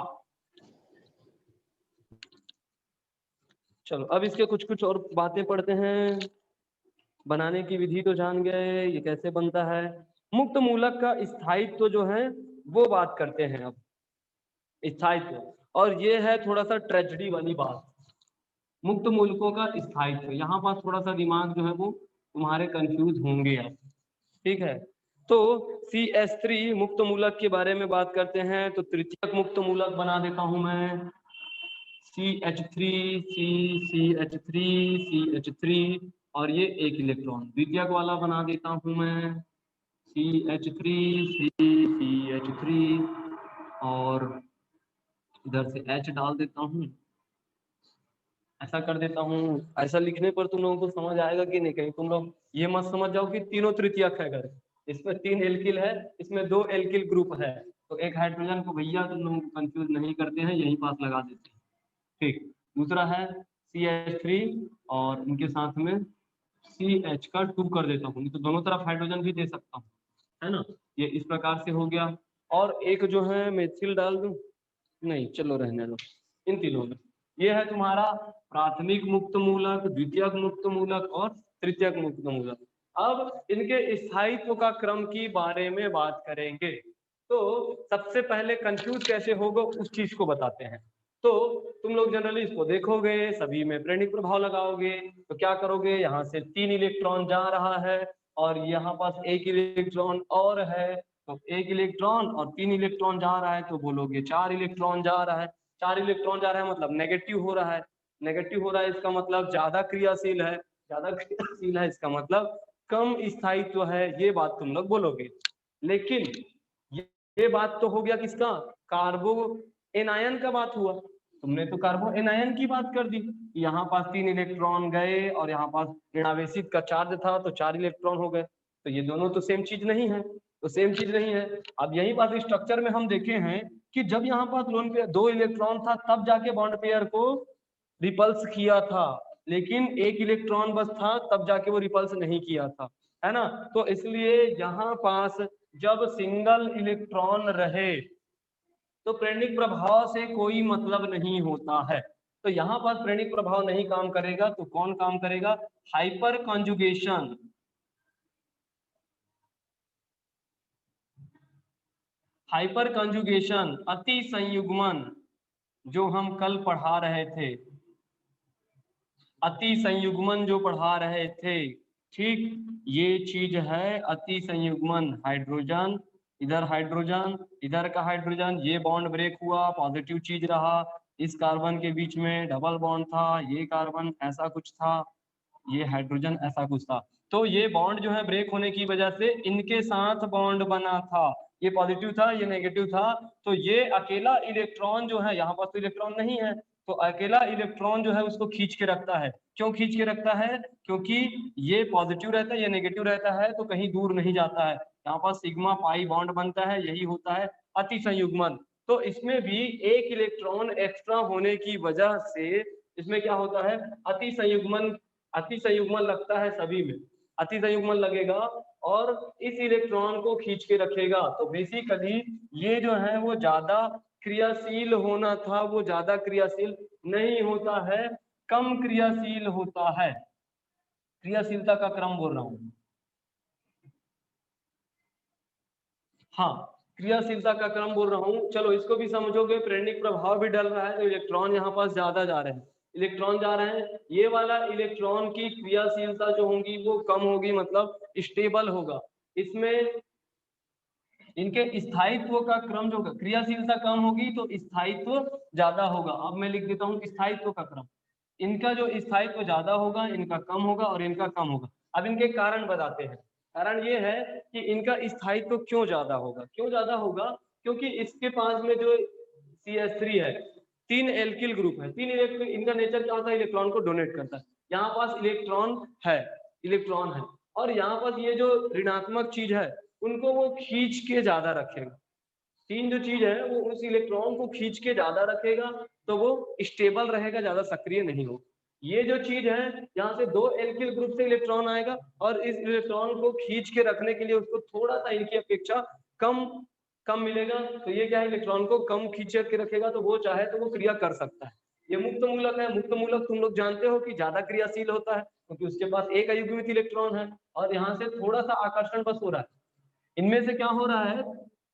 चलो अब इसके कुछ कुछ और बातें पढ़ते हैं। बनाने की विधि तो जान गए, ये कैसे बनता है। मुक्त मूलक का स्थायित्व जो है वो बात करते हैं अब, स्थायित्व। और ये है थोड़ा सा ट्रेजेडी वाली बात, मुक्त मूलकों का स्थायित्व। यहाँ पास थोड़ा सा दिमाग जो है वो तुम्हारे कंफ्यूज होंगे अब। ठीक है, तो CH3 मुक्त मूलक के बारे में बात करते हैं, तो तृतीयक मुक्त मूलक बना देता हूं मैं, CH3 CH3 CH3, और ये एक इलेक्ट्रॉन द्वितीयक वाला बना देता हूं मैं, CH3 CH3, और इधर से H डाल देता हूं। ऐसा कर देता हूँ, ऐसा लिखने पर तुम लोगों को समझ आएगा कि नहीं, कहीं तुम लोग ये मत समझ जाओ कि तीनों तृतीयक है। अगर इसमें 3 एल्किल है, इसमें 2 एल्किल ग्रुप है, तो एक हाइड्रोजन को भैया तुम लोगों को कंफ्यूज नहीं करते हैं, यही पास लगा देते हैं। ठीक, दूसरा है CH3 और इनके साथ में CH का 2 कर देता हूँ, तो दोनों तरफ हाइड्रोजन भी दे सकता हूँ, है ना। ये इस प्रकार से हो गया। और एक जो है मेथिल डाल दूं, नहीं चलो रहने दो, इन तीनों में। ये है तुम्हारा प्राथमिक मुक्त मूलक, द्वितीयक मुक्त मूलक और तृतीयक मुक्त मूलक। अब इनके स्थायित्व का क्रम की बारे में बात करेंगे। तो सबसे पहले कंफ्यूज कैसे होगा उस चीज को बताते हैं। तो तुम लोग जनरली इसको देखोगे, सभी में प्रेरणिक प्रभाव लगाओगे, तो क्या करोगे, यहाँ से 3 इलेक्ट्रॉन जा रहा है और यहाँ पास 1 इलेक्ट्रॉन और है, तो 1 इलेक्ट्रॉन और 3 इलेक्ट्रॉन जा रहा है, तो बोलोगे 4 इलेक्ट्रॉन जा रहा है। 4 इलेक्ट्रॉन जा रहा है मतलब नेगेटिव हो रहा है, नेगेटिव हो रहा है इसका मतलब ज्यादा क्रियाशील है, ज्यादा क्रियाशील है इसका मतलब कम स्थायित्व है, ये बात तुम लोग बोलोगे। लेकिन ये बात तो हो गया किसका, कार्बो एनायन का बात हुआ। तुमने तो कार्बो एनायन की बात कर दी, यहाँ पास 3 इलेक्ट्रॉन गए और यहाँ पास ऋणावेशित का चार्ज था तो 4 इलेक्ट्रॉन हो गए, तो ये दोनों तो सेम चीज नहीं है, तो सेम चीज नहीं है। अब यही पास स्ट्रक्चर में हम देखे हैं कि जब यहाँ पास लोन पेयर 2 इलेक्ट्रॉन था तब जाके बॉन्ड पेयर को रिपल्स किया था, लेकिन 1 इलेक्ट्रॉन बस था तब जाके वो रिपल्स नहीं किया था, है ना। तो इसलिए यहाँ पास जब सिंगल इलेक्ट्रॉन रहे तो प्रेरणिक प्रभाव से कोई मतलब नहीं होता है। तो यहाँ पर प्रेरणिक प्रभाव नहीं काम करेगा तो कौन काम करेगा, हाइपर कॉन्जुगेशन। हाइपर कॉन्जुगेशन, अति संयुग्मन, जो हम कल पढ़ा रहे थे, अति संयुग्मन जो पढ़ा रहे थे, ठीक, ये चीज है अति संयुग्मन। हाइड्रोजन इधर, हाइड्रोजन इधर का हाइड्रोजन, ये बॉन्ड ब्रेक हुआ, पॉजिटिव चीज रहा, इस कार्बन के बीच में डबल बॉन्ड था, ये कार्बन ऐसा कुछ था, ये हाइड्रोजन ऐसा कुछ था, तो ये बॉन्ड जो है ब्रेक होने की वजह से इनके साथ बॉन्ड बना था, ये पॉजिटिव था ये नेगेटिव था, तो ये अकेला इलेक्ट्रॉन जो है, यहाँ पर तो इलेक्ट्रॉन नहीं है, तो अकेला इलेक्ट्रॉन जो है उसको खींच के रखता है। क्यों खींच के रखता है, क्योंकि ये पॉजिटिव रहता है ये नेगेटिव रहता है तो कहीं दूर नहीं जाता है, यहाँ पर सिग्मा पाई बॉन्ड बनता है, यही होता है अति संयुग्मन। तो इसमें भी 1 इलेक्ट्रॉन एक्स्ट्रा होने की वजह से इसमें क्या होता है, अति संयुग्मन, अति संयुग्मन लगता है सभी में, अति संयुग्मन लगेगा और इस इलेक्ट्रॉन को खींच के रखेगा। तो बेसिकली ये जो है वो ज्यादा क्रियाशील होना था, वो ज्यादा क्रियाशील नहीं होता है, कम क्रियाशील होता है। क्रियाशीलता का क्रम बोल रहा हूं, हाँ क्रियाशीलता का क्रम बोल रहा हूँ। चलो इसको भी समझोगे, प्रेरणिक प्रभाव भी डल रहा है तो इलेक्ट्रॉन यहाँ पास ज्यादा जा रहे हैं, इलेक्ट्रॉन जा रहे हैं, ये वाला इलेक्ट्रॉन की क्रियाशीलता जो होगी वो कम होगी, मतलब स्टेबल होगा। इसमें इनके स्थायित्व का क्रम जो, क्रियाशीलता कम होगी तो स्थायित्व ज्यादा होगा। अब मैं लिख देता हूँ स्थायित्व का क्रम, इनका जो स्थायित्व ज्यादा होगा इनका कम होगा और इनका कम होगा। अब इनके कारण बताते हैं। कारण ये है कि इनका स्थायित्व क्यों ज्यादा होगा, क्यों ज्यादा होगा, क्योंकि इसके पास में जो CH3 है 3 एल्किल ग्रुप है, 3 इलेक्ट्रॉन, इनका नेचर क्या होता है, इलेक्ट्रॉन को डोनेट करता है। यहाँ पास इलेक्ट्रॉन है, इलेक्ट्रॉन है, और यहाँ पास ये जो ऋणात्मक चीज है उनको वो खींच के ज्यादा रखेगा, तीन जो चीज है वो उस इलेक्ट्रॉन को खींच के ज्यादा रखेगा, तो वो स्टेबल रहेगा, ज्यादा सक्रिय नहीं होगा। ये जो चीज है, यहाँ से दो एल्किल ग्रुप से इलेक्ट्रॉन आएगा और इस इलेक्ट्रॉन को खींच के रखने के लिए उसको थोड़ा सा इनकी अपेक्षा कम कम मिलेगा। तो ये क्या है, इलेक्ट्रॉन को कम खींच के रखेगा, तो वो चाहे तो वो क्रिया कर सकता है। ये मुक्त मूलक है। मुक्त मूलक तुम लोग जानते हो कि ज्यादा क्रियाशील होता है, क्योंकि उसके पास एक अयुग्मित इलेक्ट्रॉन है और यहाँ से थोड़ा सा आकर्षण बस हो रहा है। इनमें से क्या हो रहा है,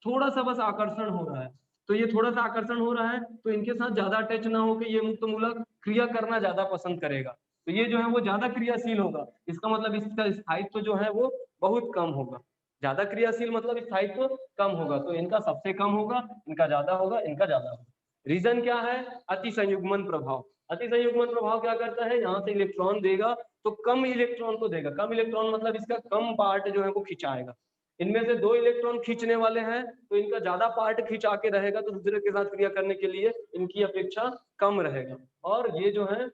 थोड़ा सा बस आकर्षण हो रहा है। तो ये थोड़ा सा आकर्षण हो रहा है, तो इनके साथ ज्यादा अटैच ना होकर ये मुक्त मूलक क्रिया करना ज्यादा पसंद करेगा। तो ये जो है वो ज्यादा क्रियाशील होगा। इसका मतलब इसका स्थायित्व जो है वो बहुत कम होगा। ज्यादा क्रियाशील मतलब स्थायित्व कम होगा। तो इनका सबसे कम होगा, इनका ज्यादा होगा, इनका ज्यादा होगा। रीजन क्या है, अति संयुग्मन प्रभाव। अति संयुग्मन प्रभाव क्या करता है, यहाँ से इलेक्ट्रॉन देगा तो कम इलेक्ट्रॉन को देगा। कम इलेक्ट्रॉन मतलब इसका कम पार्ट जो है वो खिंचाएगा। इनमें से दो इलेक्ट्रॉन खींचने वाले हैं, तो इनका ज्यादा पार्ट खींचा के रहेगा, तो दूसरे के साथ क्रिया करने के लिए इनकी अपेक्षा कम रहेगा। और ये जो है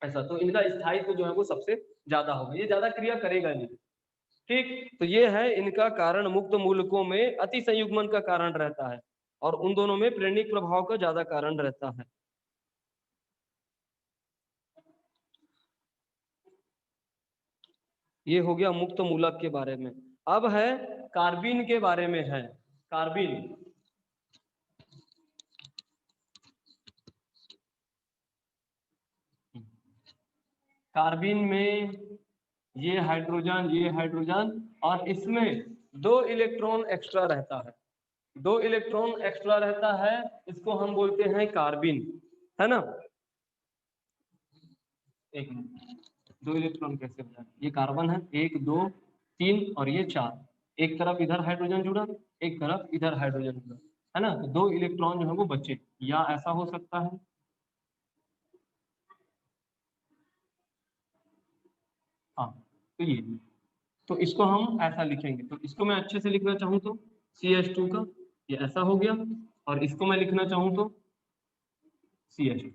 ऐसा, तो इनका स्थायित्व जो है वो सबसे ज्यादा होगा, ये ज्यादा क्रिया करेगा नहीं। ठीक, तो ये है इनका कारण। मुक्त मूलकों में अति संयुग्मन का कारण रहता है और उन दोनों में प्रेरणिक प्रभाव का ज्यादा कारण रहता है। ये हो गया मुक्त मूलक के बारे में। अब है कार्बिन के बारे में है। कार्बिन, कार्बिन में ये हाइड्रोजन और इसमें दो इलेक्ट्रॉन एक्स्ट्रा रहता है। दो इलेक्ट्रॉन एक्स्ट्रा रहता है, इसको हम बोलते हैं कार्बिन, है ना। एक मिनट, दो इलेक्ट्रॉन कैसे बना, ये कार्बन है, 1 2 3 और ये 4। एक तरफ इधर हाइड्रोजन जुड़ा, एक तरफ इधर हाइड्रोजन जुड़ा, है ना। तो दो इलेक्ट्रॉन जो है वो बचे, या ऐसा हो सकता है, हाँ। तो ये, तो इसको हम ऐसा लिखेंगे। तो इसको मैं अच्छे से लिखना चाहूँ तो CH2 का ये ऐसा हो गया, और इसको मैं लिखना चाहूँ तो CH2।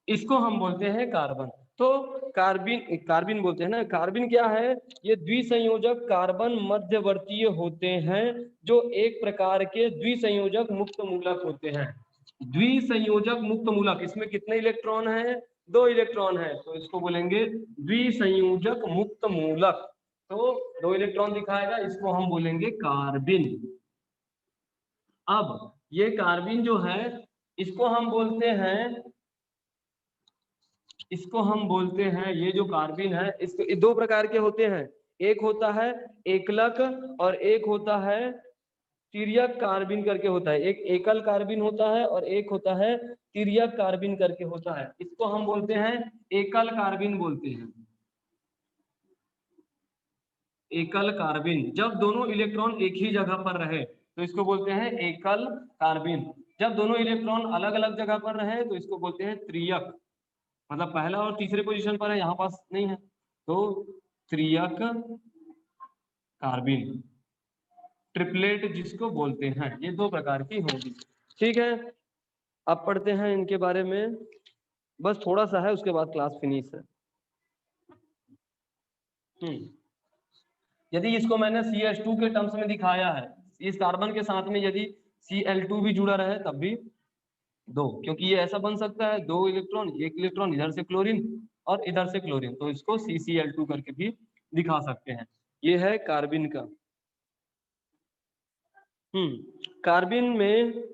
इसको हम बोलते हैं कार्बन। तो कार्बिन, कार्बिन बोलते हैं ना। कार्बिन क्या है, ये द्विसंयोजक कार्बन मध्यवर्तीय होते हैं, जो एक प्रकार के द्विसंयोजक मुक्त मूलक होते हैं। द्विसंयोजक मुक्त मूलक, इसमें कितने इलेक्ट्रॉन हैं, दो इलेक्ट्रॉन है, तो इसको बोलेंगे द्विसंयोजक मुक्त मूलक। तो दो इलेक्ट्रॉन दिखाएगा, इसको हम बोलेंगे कार्बिन। अब ये कार्बिन जो है, इसको हम बोलते हैं, इसको हम बोलते हैं, ये जो कार्बिन है, इसको दो प्रकार के होते हैं। एक होता है एकलक और एक होता है तिर्यक कार्बिन करके होता है। एक एकल कार्बिन होता है और एक होता है तिर्यक कार्बिन करके होता है। इसको हम बोलते हैं एकल कार्बिन बोलते हैं। एकल कार्बिन, जब दोनों इलेक्ट्रॉन एक ही जगह पर रहे तो इसको बोलते हैं एकल कार्बिन। जब दोनों इलेक्ट्रॉन अलग अलग जगह पर रहे तो इसको बोलते हैं त्रियक। मतलब पहला और तीसरे पोजीशन पर है, यहाँ पास नहीं है, तो त्रियक कार्बिन, ट्रिपलेट जिसको बोलते हैं। ये दो प्रकार की होगी, ठीक है। अब पढ़ते हैं इनके बारे में, बस थोड़ा सा है, उसके बाद क्लास फिनिश है। यदि इसको मैंने CH2 के टर्म्स में दिखाया है, इस कार्बन के साथ में यदि Cl2 भी जुड़ा रहे तब भी दो, क्योंकि ये ऐसा बन सकता है, दो इलेक्ट्रॉन, एक इलेक्ट्रॉन इधर से क्लोरीन और इधर से क्लोरीन, तो इसको CCl2 करके भी दिखा सकते हैं। ये है कार्बिन का। कार्बिन में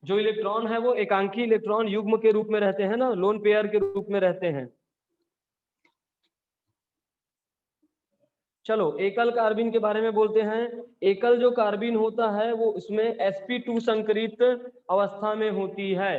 जो इलेक्ट्रॉन है वो एकांकी इलेक्ट्रॉन युग्म के रूप में रहते हैं ना, लोन पेयर के रूप में रहते हैं। चलो एकल कार्बिन के बारे में बोलते हैं। एकल जो कार्बिन होता है वो उसमें sp2 संकरित अवस्था में होती है।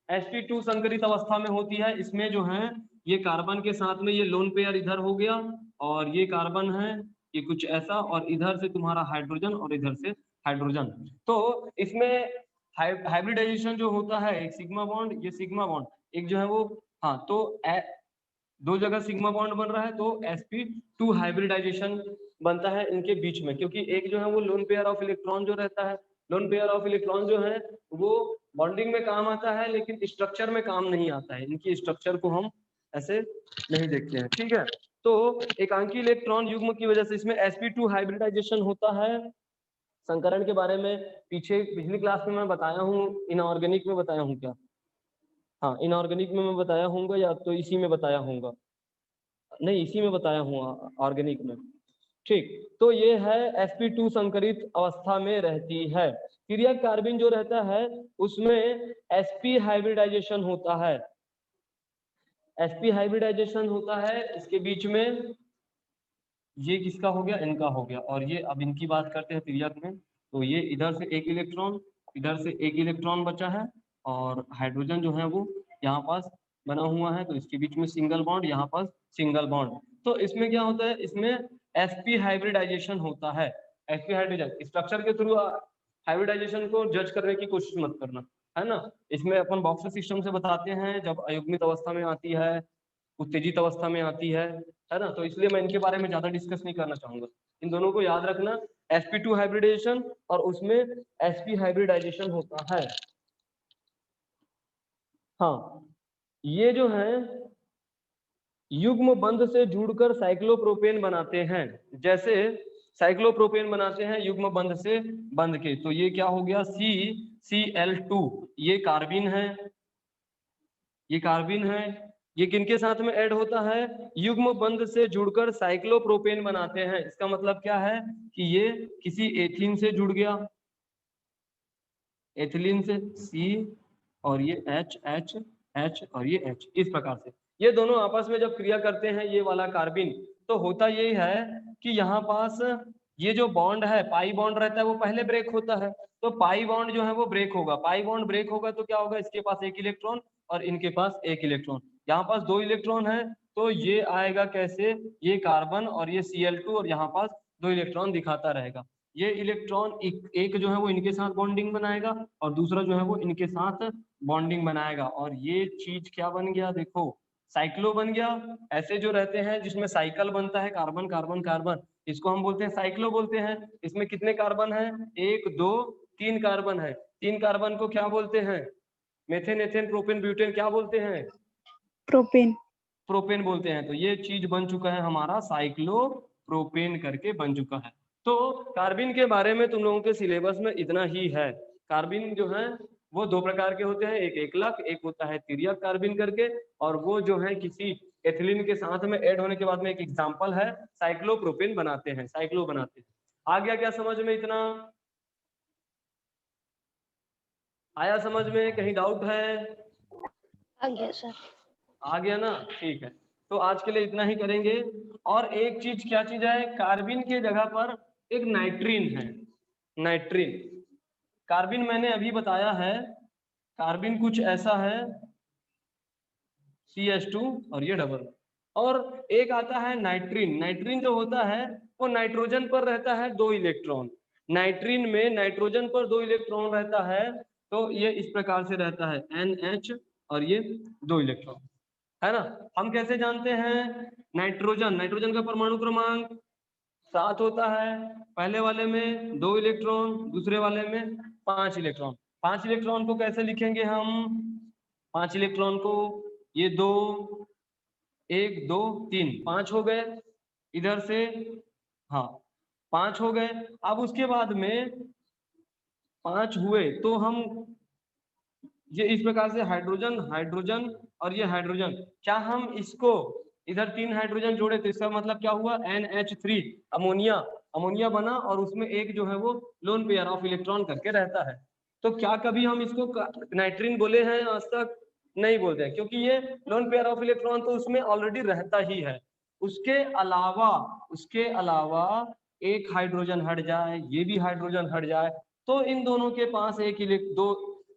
sp2 संकरित अवस्था में होती है। इसमें जो है ये कार्बन के साथ में ये लोन पेयर इधर हो गया और ये कार्बन है, ये कुछ ऐसा, और इधर से तुम्हारा हाइड्रोजन और इधर से हाइड्रोजन। तो इसमें हाइब्रिडाइजेशन जो होता है, एक सिग्मा बॉन्ड, ये सिग्मा बॉन्ड, एक जो है वो, हाँ, तो दो जगह सिग्मा बॉन्ड बन रहा है, तो sp2 हाइब्रिडाइजेशन बनता है इनके बीच में। क्योंकि एक जो है वो लोन पेयर ऑफ इलेक्ट्रॉन जो रहता है, लोन पेयर ऑफ इलेक्ट्रॉन जो है वो बॉन्डिंग में काम आता है, लेकिन स्ट्रक्चर में काम नहीं आता है। इनकी स्ट्रक्चर को हम ऐसे नहीं देखते हैं, ठीक है। तो एकांकी इलेक्ट्रॉन युग्म की वजह से इसमें sp2 हाइब्रिडाइजेशन होता है संकरण के बारे में पीछे पिछली क्लास में मैं बताया हूँ, इनऑर्गेनिक में बताया हूँ क्या? हाँ, इनऑर्गेनिक में मैं बताया हूँगा या तो इसी में बताया हूँगा? नहीं, इसी में बताया हूँ, ऑर्गेनिक में। ठीक, तो ये है sp2 संकरित अवस्था में रहती है। तिर्यक कार्बिन जो रहता है उसमें sp हाइब्रिडाइजेशन होता है। sp हाइब्रिडाइजेशन होता है, इसके बीच में ये किसका हो गया, इनका हो गया। और ये अब इनकी बात करते हैं तिर्यक में, तो ये इधर से एक इलेक्ट्रॉन, इधर से एक इलेक्ट्रॉन बचा है और हाइड्रोजन जो है वो यहाँ पास बना हुआ है, तो इसके बीच में सिंगल बॉन्ड, यहाँ पास सिंगल बॉन्ड। तो इसमें क्या होता है, इसमें sp हाइब्रिडाइजेशन होता है। sp हाइब्रिडाइजेशन स्ट्रक्चर के थ्रू हाइब्रिडाइजेशन को जज करने की कोशिश मत करना, है ना। इसमें अपन बॉक्स सिस्टम से बताते हैं, जब अयुग्मित अवस्था में आती है, उत्तेजित अवस्था में आती है ना। तो इसलिए मैं इनके बारे में ज्यादा डिस्कस नहीं करना चाहूंगा। इन दोनों को याद रखना, sp2 हाइब्रिडाइजेशन और उसमें sp हाइब्रिडाइजेशन होता है। हाँ, ये जो है युग्म बंध से जुड़कर साइक्लोप्रोपेन बनाते हैं। जैसे साइक्लोप्रोपेन बनाते हैं युग्म बंध से बंध के, तो ये क्या हो गया, CCl2, ये कार्बिन है, ये कार्बिन है। ये किनके साथ में ऐड होता है, युग्म बंध से जुड़कर साइक्लोप्रोपेन बनाते हैं। इसका मतलब क्या है कि ये किसी एथिलीन से जुड़ गया, एथिलीन से C और ये H और ये H, इस प्रकार से ये दोनों आपस में जब क्रिया करते हैं, ये वाला कार्बिन, तो होता यही है कि यहाँ पास ये जो बॉन्ड है, पाई बॉन्ड रहता है, वो पहले ब्रेक होता है। तो पाई बॉन्ड जो है वो ब्रेक होगा, पाई बॉन्ड ब्रेक होगा तो क्या होगा, इसके पास एक इलेक्ट्रॉन और इनके पास एक इलेक्ट्रॉन, यहाँ पास दो इलेक्ट्रॉन है, तो ये आएगा कैसे, ये कार्बन और ये Cl2 और यहाँ पास दो इलेक्ट्रॉन दिखाता रहेगा। ये इलेक्ट्रॉन एक जो है वो इनके साथ बॉन्डिंग बनाएगा और दूसरा जो है वो इनके साथ बॉन्डिंग बनाएगा, और ये चीज क्या बन गया, देखो साइक्लो बन गया। ऐसे जो रहते हैं जिसमें साइकिल बनता है, कार्बन कार्बन कार्बन, इसको हम बोलते हैं साइक्लो बोलते हैं। इसमें कितने कार्बन है, 1 2 3 कार्बन है। 3 कार्बन को क्या बोलते हैं, मेथेन एथेन प्रोपेन ब्यूटेन, क्या बोलते हैं, प्रोपेन। प्रोपेन बोलते हैं। तो ये चीज बन चुका है हमारा साइक्लो प्रोपेन करके बन चुका है। तो कार्बिन के बारे में तुम लोगों के सिलेबस में इतना ही है। कार्बिन जो है वो दो प्रकार के होते हैं, एक एकलक, एक होता है तिर्यक कार्बिन करके, और वो जो है किसी एथिलीन के साथ में ऐड होने के बाद में एक एग्जांपल है, साइक्लोप्रोपेन बनाते हैं, साइक्लो बनाते हैं। आ गया क्या समझ में, इतना आया समझ में, कहीं डाउट है? आ गया सर। आ गया ना, ठीक है। तो आज के लिए इतना ही करेंगे। और एक चीज, क्या चीज है, कार्बिन के जगह पर एक नाइट्रीन है, नाइट्रीन। कार्बिन मैंने अभी बताया है, कार्बिन कुछ ऐसा है, CH2 और ये डबल, और एक आता है नाइट्रीन। नाइट्रीन जो होता है वो नाइट्रोजन पर रहता है 2 इलेक्ट्रॉन। नाइट्रीन में नाइट्रोजन पर 2 इलेक्ट्रॉन रहता है, तो ये इस प्रकार से रहता है NH और ये 2 इलेक्ट्रॉन, है ना। हम कैसे जानते हैं, नाइट्रोजन, नाइट्रोजन का परमाणु क्रमांक 7 होता है। पहले वाले में 2 इलेक्ट्रॉन, दूसरे वाले में 5 इलेक्ट्रॉन। 5 इलेक्ट्रॉन को कैसे लिखेंगे हम, 5 इलेक्ट्रॉन को, ये 2 1 2 3 5 हो गए इधर से, हाँ 5 हो गए। अब उसके बाद में 5 हुए तो हम ये इस प्रकार से हाइड्रोजन हाइड्रोजन और ये हाइड्रोजन, क्या हम इसको इधर 3 हाइड्रोजन जोड़े तो इसका मतलब क्या हुआ, NH3, अमोनिया, अमोनिया बना, और उसमें एक जो है वो लोन पेयर ऑफ इलेक्ट्रॉन करके रहता है। तो क्या कभी हम इसको नाइट्रीन बोले हैं आज तक, नहीं बोलते हैं, क्योंकि ये लोन पेयर ऑफ इलेक्ट्रॉन तो उसमें ऑलरेडी रहता ही है। उसके अलावा एक हाइड्रोजन हट जाए, ये भी हाइड्रोजन हट जाए, तो इन दोनों के पास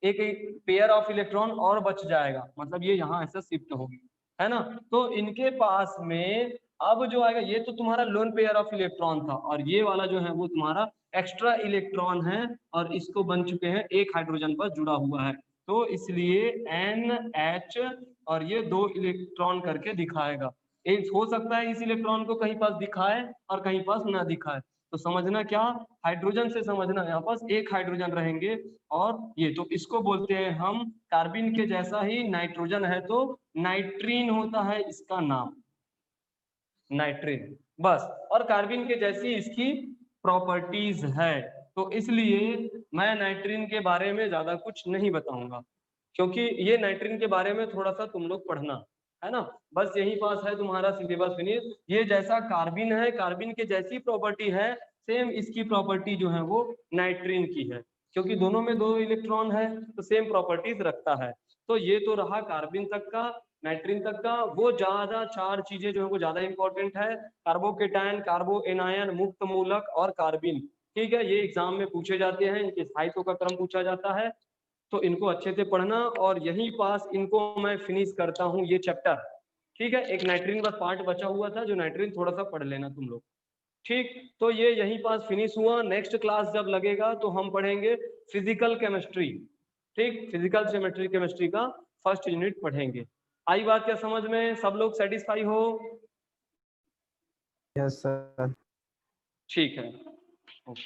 एक पेयर ऑफ इलेक्ट्रॉन और बच जाएगा, मतलब ये यहाँ ऐसा शिफ्ट होगी, है ना। तो इनके पास में अब जो आएगा, ये तो तुम्हारा लोन पेयर ऑफ इलेक्ट्रॉन था, और ये वाला जो है वो तुम्हारा एक्स्ट्रा इलेक्ट्रॉन है, और इसको बन चुके हैं एक हाइड्रोजन पर जुड़ा हुआ है, तो इसलिए NH और ये 2 इलेक्ट्रॉन करके दिखाएगा। एक हो सकता है इस इलेक्ट्रॉन को कहीं पास दिखाए और कहीं पास ना दिखाए, तो समझना क्या, हाइड्रोजन से समझना, यहाँ पास एक हाइड्रोजन रहेंगे, और ये तो इसको बोलते हैं हम, कार्बिन के जैसा ही नाइट्रोजन है तो नाइट्रीन होता है इसका नाम, नाइट्रीन, बस। और कार्बिन के जैसी इसकी प्रॉपर्टीज है, तो इसलिए मैं नाइट्रिन के बारे में ज्यादा कुछ नहीं बताऊंगा, क्योंकि ये नाइट्रिन के बारे में थोड़ा सा तुम लोग पढ़ना है ना। बस यही पास है तुम्हारा सिलेबस फिनिश। ये जैसा कार्बिन है, कार्बिन के जैसी प्रॉपर्टी है, सेम इसकी प्रॉपर्टी जो है वो नाइट्रिन की है, क्योंकि दोनों में 2 इलेक्ट्रॉन है तो सेम प्रॉपर्टीज रखता है। तो ये तो रहा कार्बिन तक का, नाइट्रिन तक का। वो ज्यादा 4 चीजें जो है वो ज्यादा इंपॉर्टेंट है, कार्बोकेटायन, कार्बो एनायन, मुक्त मूलक और कार्बिन। ठीक है, ये एग्जाम में पूछे जाते हैं, इनके स्थायित्व का क्रम पूछा जाता है, तो इनको अच्छे से पढ़ना। और यही पास इनको मैं फिनिश करता हूँ ये चैप्टर। ठीक है, एक नाइट्रिन बस पार्ट बचा हुआ था, जो नाइट्रिन थोड़ा सा पढ़ लेना तुम लोग। ठीक, तो ये यहीं पास फिनिश हुआ। नेक्स्ट क्लास जब लगेगा तो हम पढ़ेंगे फिजिकल केमिस्ट्री। ठीक, फिजिकल केमिस्ट्री का फर्स्ट यूनिट पढ़ेंगे। आई बात क्या समझ में? सब लोग सेटिस्फाई हो? Yes sir. ठीक है, ओके।